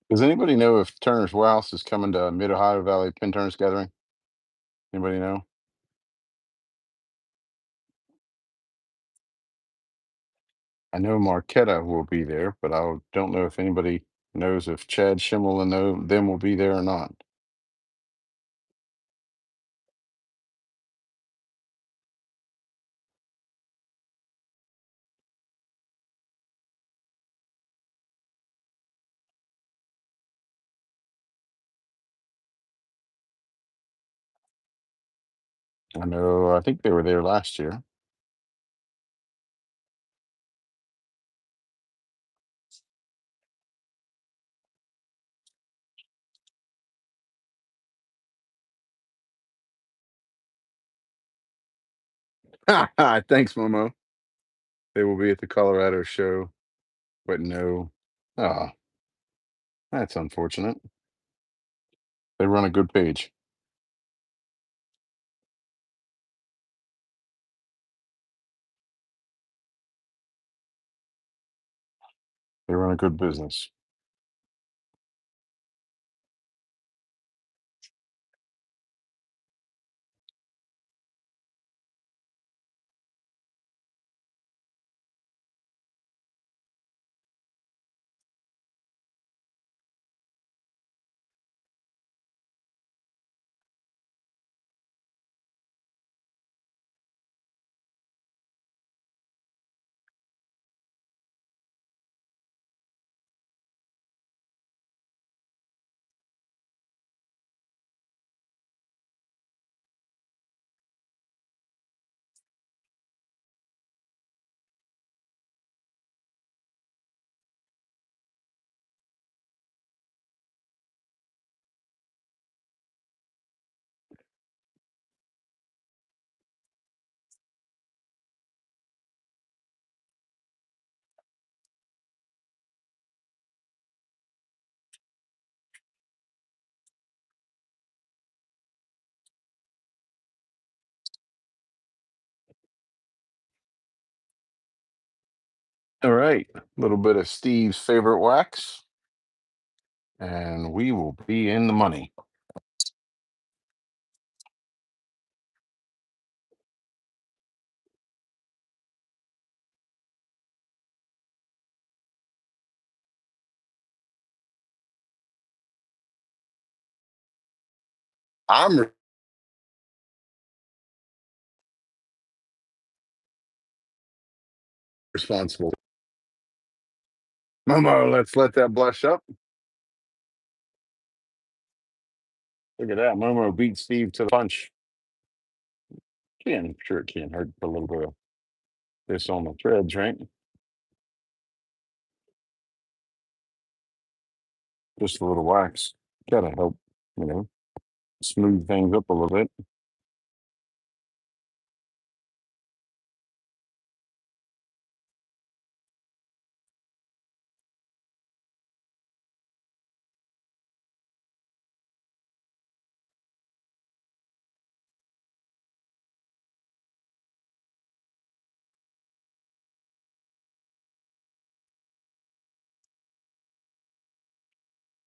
Does anybody know if Turner's Warehouse is coming to Mid Ohio Valley Pin Turner's Gathering? Anybody know? I know Marquetta will be there, but I don't know if anybody knows if Chad Schimmel and them will be there or not. I know, I think they were there last year. Thanks, Momo. They will be at the Colorado show, but no. Ah, that's unfortunate. They run a good page. They run a good business. All right. A little bit of Steve's favorite wax, and we will be in the money. I'm responsible. Momo, let's let that blush up. Look at that. Momo beat Steve to the punch. Can sure it can't hurt to put a little bit of this on the threads, right? Just a little wax. Gotta help, you know, smooth things up a little bit.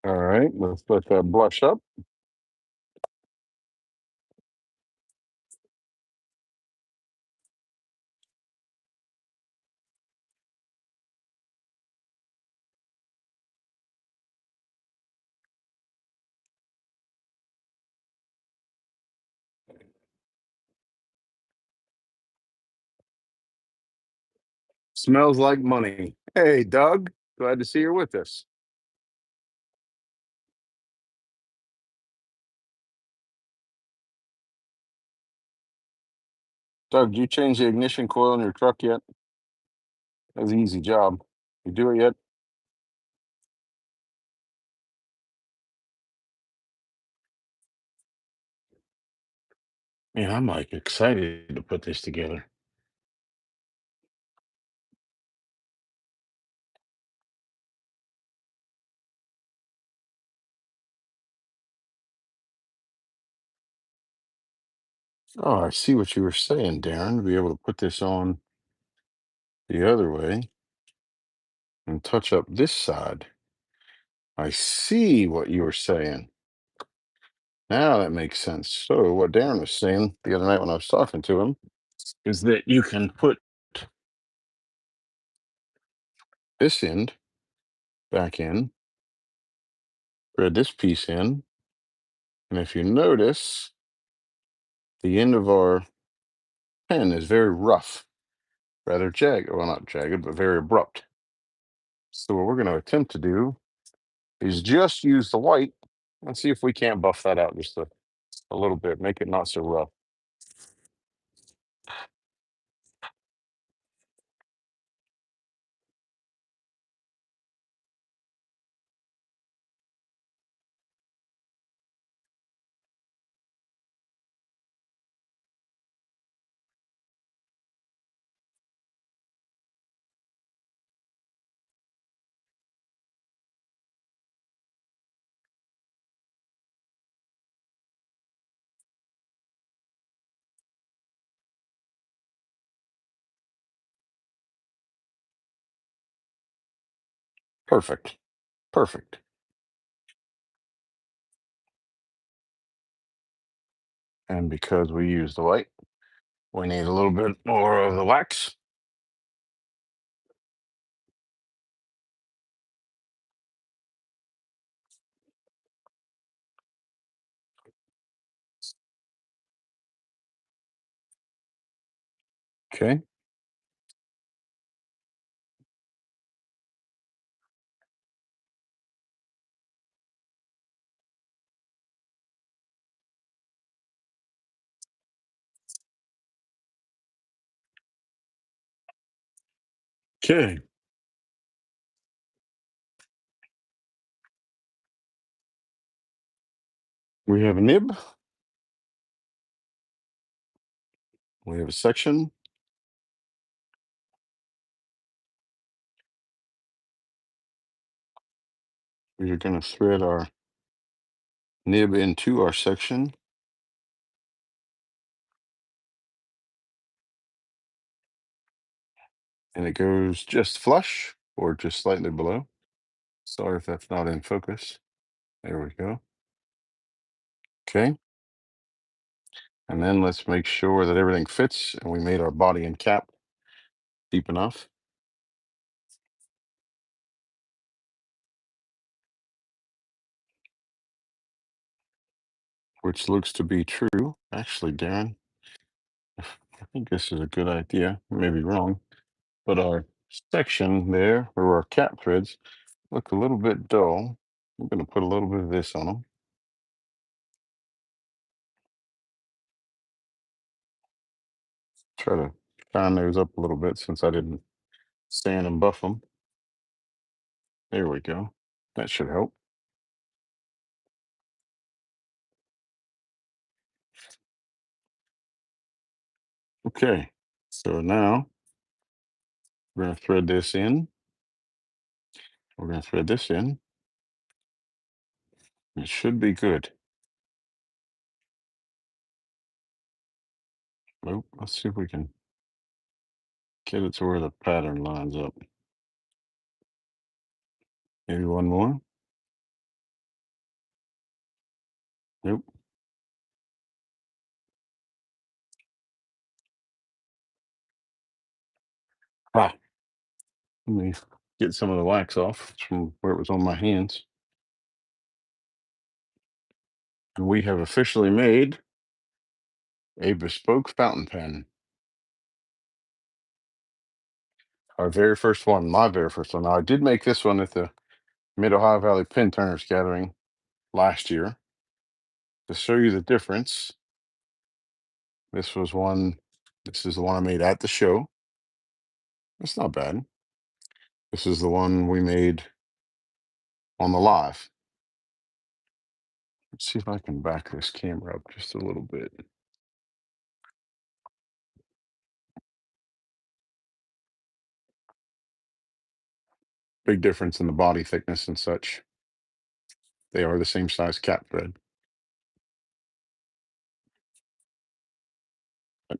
All right, let's let that blush up. Smells like money. Hey, Doug, glad to see you're with us. Doug, you change the ignition coil in your truck yet? That's an easy job. You do it yet? Man, I'm like excited to put this together. Oh, I see what you were saying, Darren. To be able to put this on the other way and touch up this side. I see what you were saying. Now that makes sense. So, what Darren was saying the other night when I was talking to him is that you can put this end back in, thread this piece in, and if you notice, the end of our pen is very rough, rather jagged. Well, not jagged, but very abrupt. So, what we're going to attempt to do is just use the white and see if we can't buff that out just a little bit, make it not so rough. Perfect. Perfect. And because we use the white, we need a little bit more of the wax. Okay. Okay. We have a nib. We have a section. We are going to thread our nib into our section. And it goes just flush or just slightly below. Sorry if that's not in focus. There we go. Okay. And then let's make sure that everything fits and we made our body and cap deep enough, which looks to be true. Actually, Darren, I think this is a good idea. I may be wrong, but our section there, or our cap threads, look a little bit dull. I'm going to put a little bit of this on them. Try to shine those up a little bit since I didn't sand and buff them. There we go. That should help. Okay, so now we're going to thread this in. We're going to thread this in. It should be good. Nope. Let's see if we can get it to where the pattern lines up. Maybe one more. Nope. Ah, let me get some of the wax off from where it was on my hands. And we have officially made a bespoke fountain pen. Our very first one, my very first one. Now, I did make this one at the Mid Ohio Valley Pen Turners Gathering last year. To show you the difference, this was one, this is the one I made at the show. It's not bad. This is the one we made on the live. Let's see if I can back this camera up just a little bit. Big difference in the body thickness and such. They are the same size cap thread. But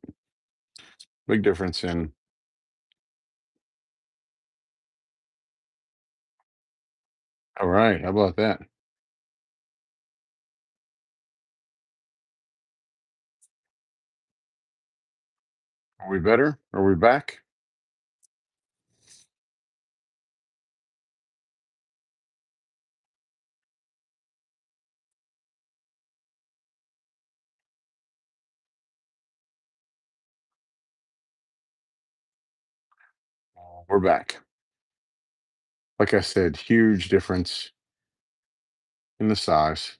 big difference in. All right, how about that? Are we better? Are we back? We're back. Like I said, huge difference in the size.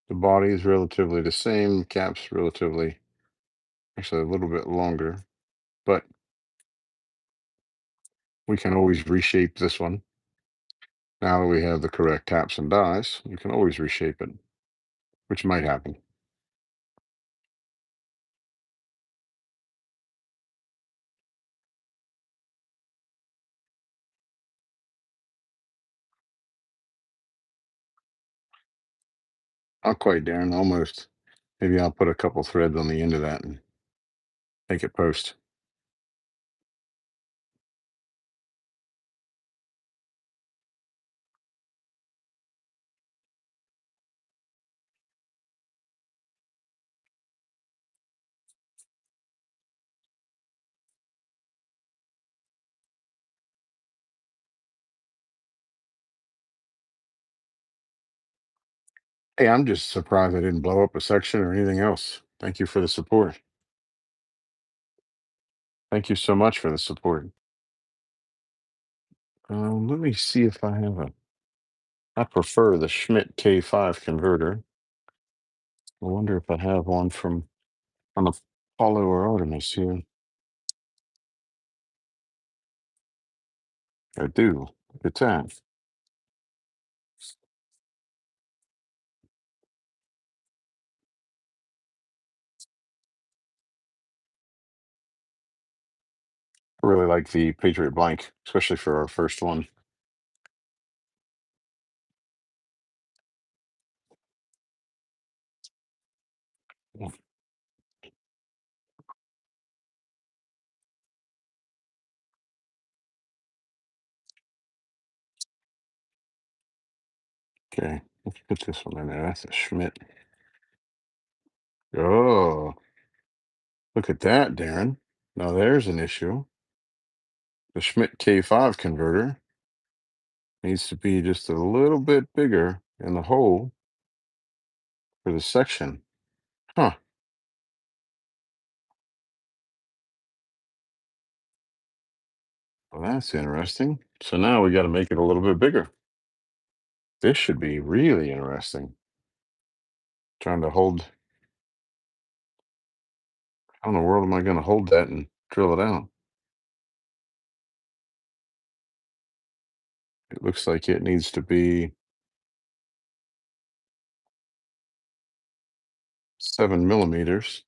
The body is relatively the same, cap's relatively, actually a little bit longer, but we can always reshape this one. Now that we have the correct caps and dies, you can always reshape it, which might happen. Not quite, Darren, almost. Maybe I'll put a couple threads on the end of that and make it post. Hey, I'm just surprised I didn't blow up a section or anything else. Thank you for the support. Thank you so much for the support. Let me see if I have a. I prefer the Schmidt K5 converter. I wonder if I have one from on the Apollo or Artemis here. I do. Look at that. I really like the Patriot blank, especially for our first one. Okay, let's put this one in there. That's a Schmidt. Oh, look at that, Darren. Now there's an issue. The Schmidt K5 converter needs to be just a little bit bigger in the hole for the section. Huh. Well, that's interesting. So now we got to make it a little bit bigger. This should be really interesting. Trying to hold, how in the world am I going to hold that and drill it out? It looks like it needs to be 7 millimeters.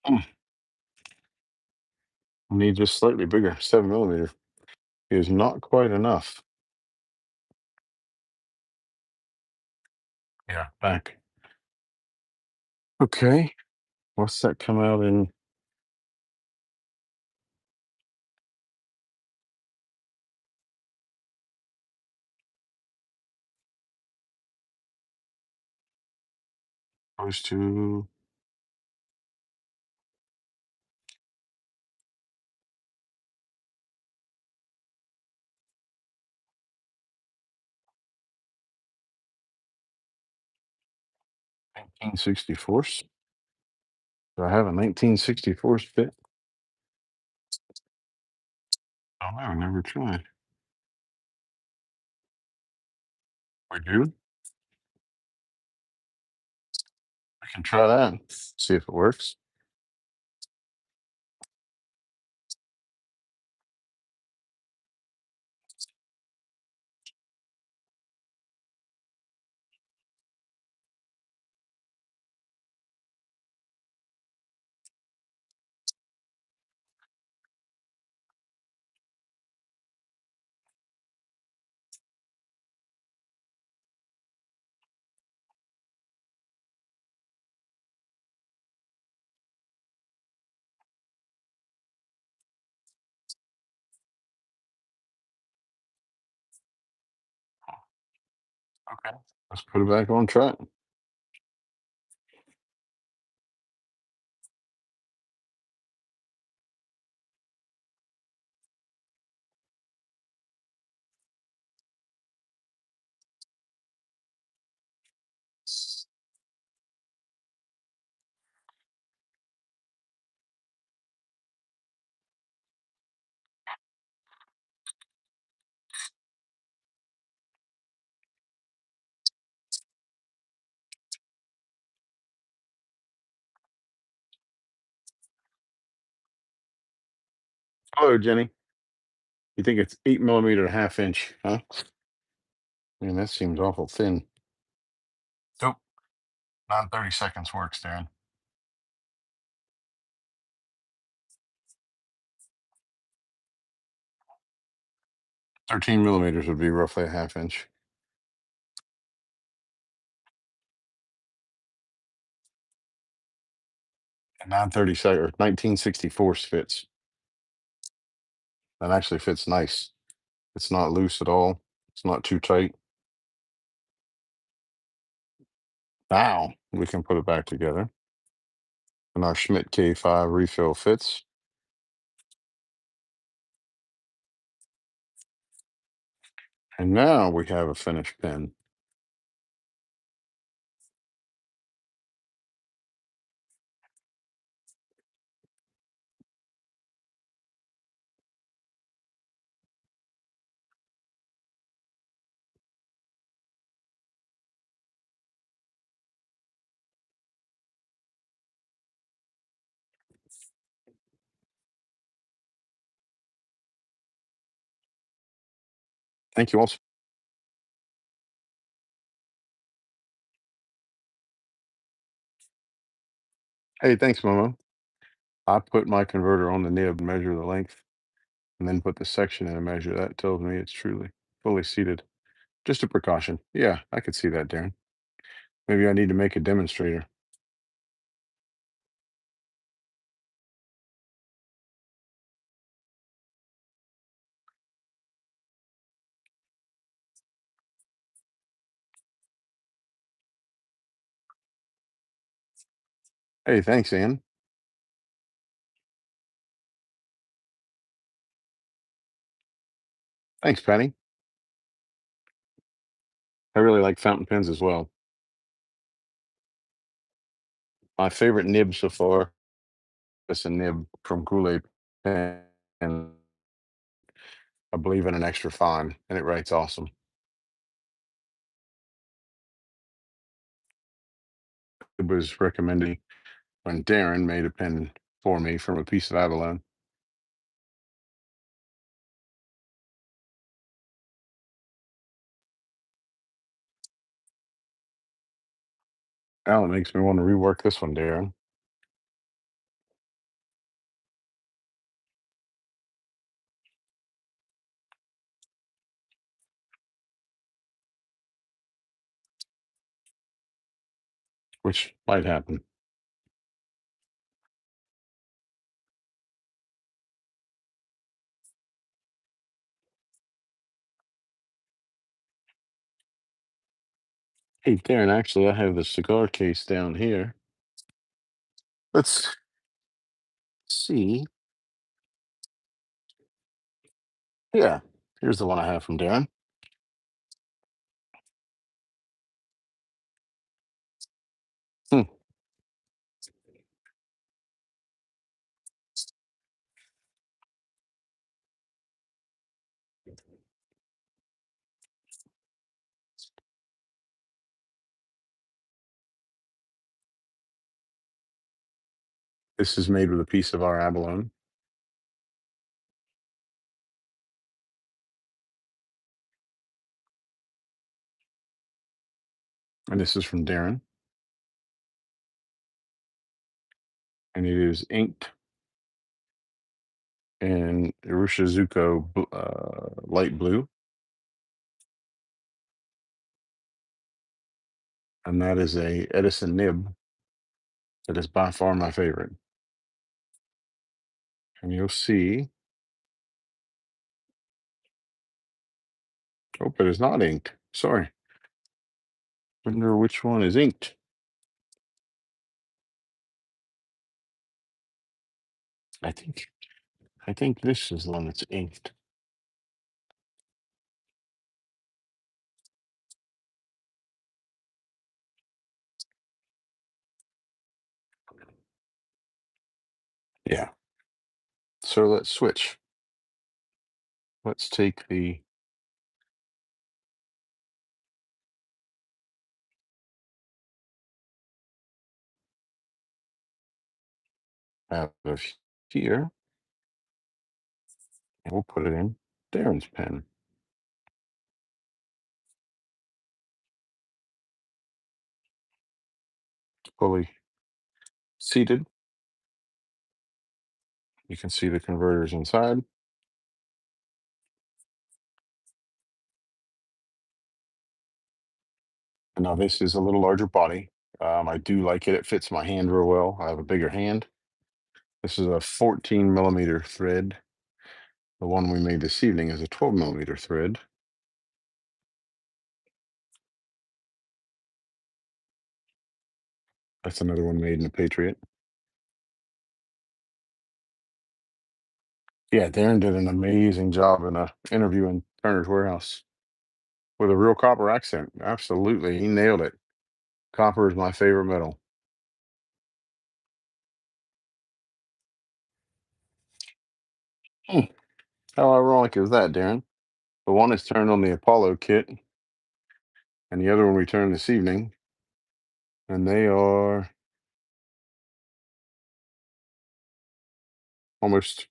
Mm, need just slightly bigger. 7 millimeter is not quite enough. Yeah, back. Okay. What's that come out in? Close to 1964. Do I have a 1964 fit? Oh, no, never tried. We do? I can try that. See if it works. Okay. Let's put it back on track. Hello, Jenny. You think it's 8 millimeter and a half inch, huh? Man, that seems awful thin. Nope. Not 30 seconds works, Darren. 13 millimeters would be roughly a half inch. And non 30 second or 1964 fits. That actually fits nice. It's not loose at all. It's not too tight. Now we can put it back together. And our Schmidt K5 refill fits. And now we have a finished pen. Thank you all. Hey, thanks, Momo. I put my converter on the nib, measure the length, and then put the section in a measure. That tells me it's truly fully seated. Just a precaution. Yeah, I could see that, Darren. Maybe I need to make a demonstrator. Hey, thanks, Ann. Thanks, Penny. I really like fountain pens as well. My favorite nib so far is a nib from Kool-Aid pen, and I believe in an extra fine, and it writes awesome. It was recommended when Darren made a pen for me from a piece of abalone. Now it makes me want to rework this one, Darren. which might happen. Hey, Darren, actually, I have the cigar case down here. Let's see. Yeah, here's the one I have from Darren. Hmm. This is made with a piece of our abalone. And this is from Darren. And it is inked in Irushizuko light blue. And that is a Edison nib that is by far my favorite. And you'll see, oh, it is not inked. Sorry. Wonder which one is inked. I think I think this is the one that's inked. Yeah. So let's switch. Let's take the out of here and we'll put it in Darren's pen. It's fully seated. You can see the converters inside. And now this is a little larger body. I do like it. It fits my hand real well. I have a bigger hand. This is a 14 millimeter thread. The one we made this evening is a 12 millimeter thread. That's another one made in a Patriot. Yeah, Darren did an amazing job in a interview in Turner's Warehouse with a real copper accent. Absolutely, he nailed it. Copper is my favorite metal. Hmm. How ironic is that, Darren? The one is turned on the Apollo kit, and the other one returned this evening, and they are almost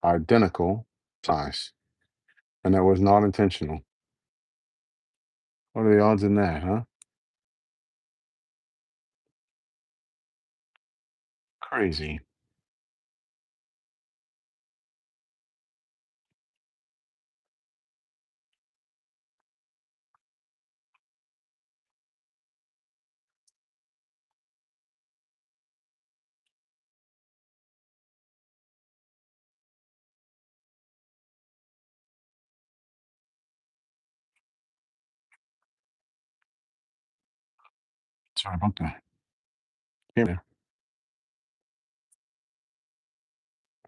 identical size, and that was not intentional. What are the odds in that, huh? Crazy. Sorry about that. Yeah.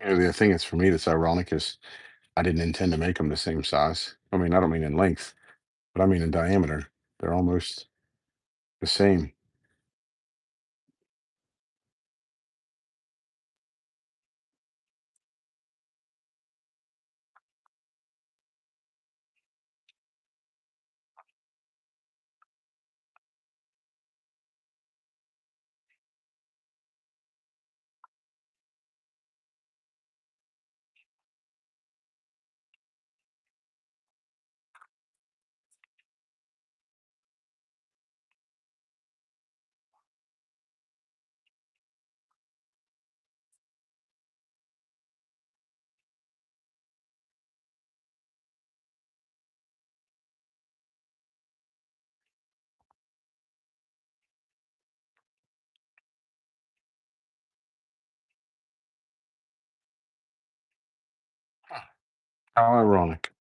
The thing is, for me, that's ironic is I didn't intend to make them the same size. I mean, I don't mean in length, but I mean in diameter. They're almost the same. How ironic.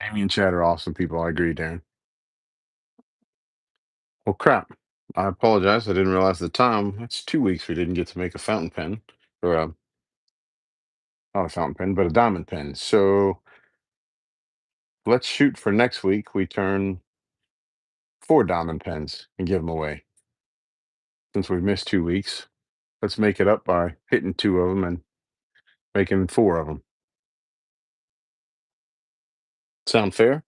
Amy and Chad are awesome people. I agree, Dan. Well, crap. I apologize. I didn't realize the time. It's 2 weeks we didn't get to make a fountain pen, or not a fountain pen, but a diamond pen. So let's shoot for next week. We turn 4 diamond pens and give them away. Since we've missed 2 weeks, let's make it up by hitting two of them and making four of them. Sound fair?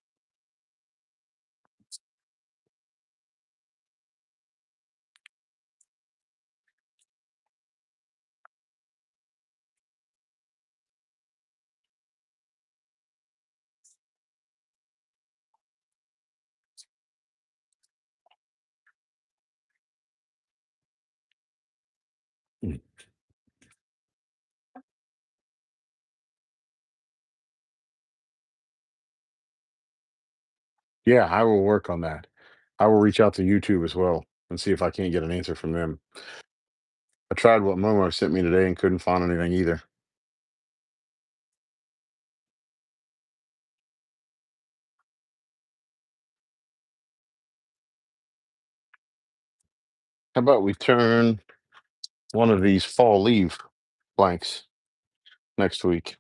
Mm. Yeah, I will work on that. I will reach out to YouTube as well and see if I can't get an answer from them. I tried what Momo sent me today and couldn't find anything either. How about we turn one of these fall leaf blanks next week?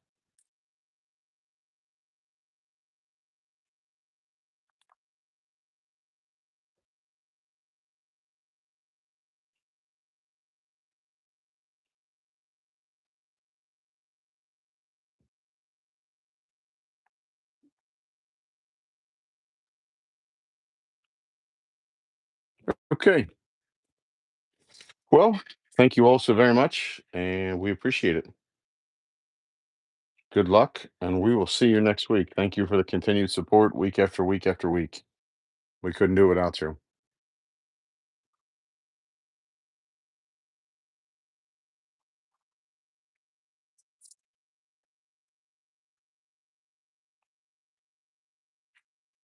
Okay. Well, thank you all so very much, and we appreciate it. Good luck, and we will see you next week. Thank you for the continued support week after week after week. We couldn't do it without you.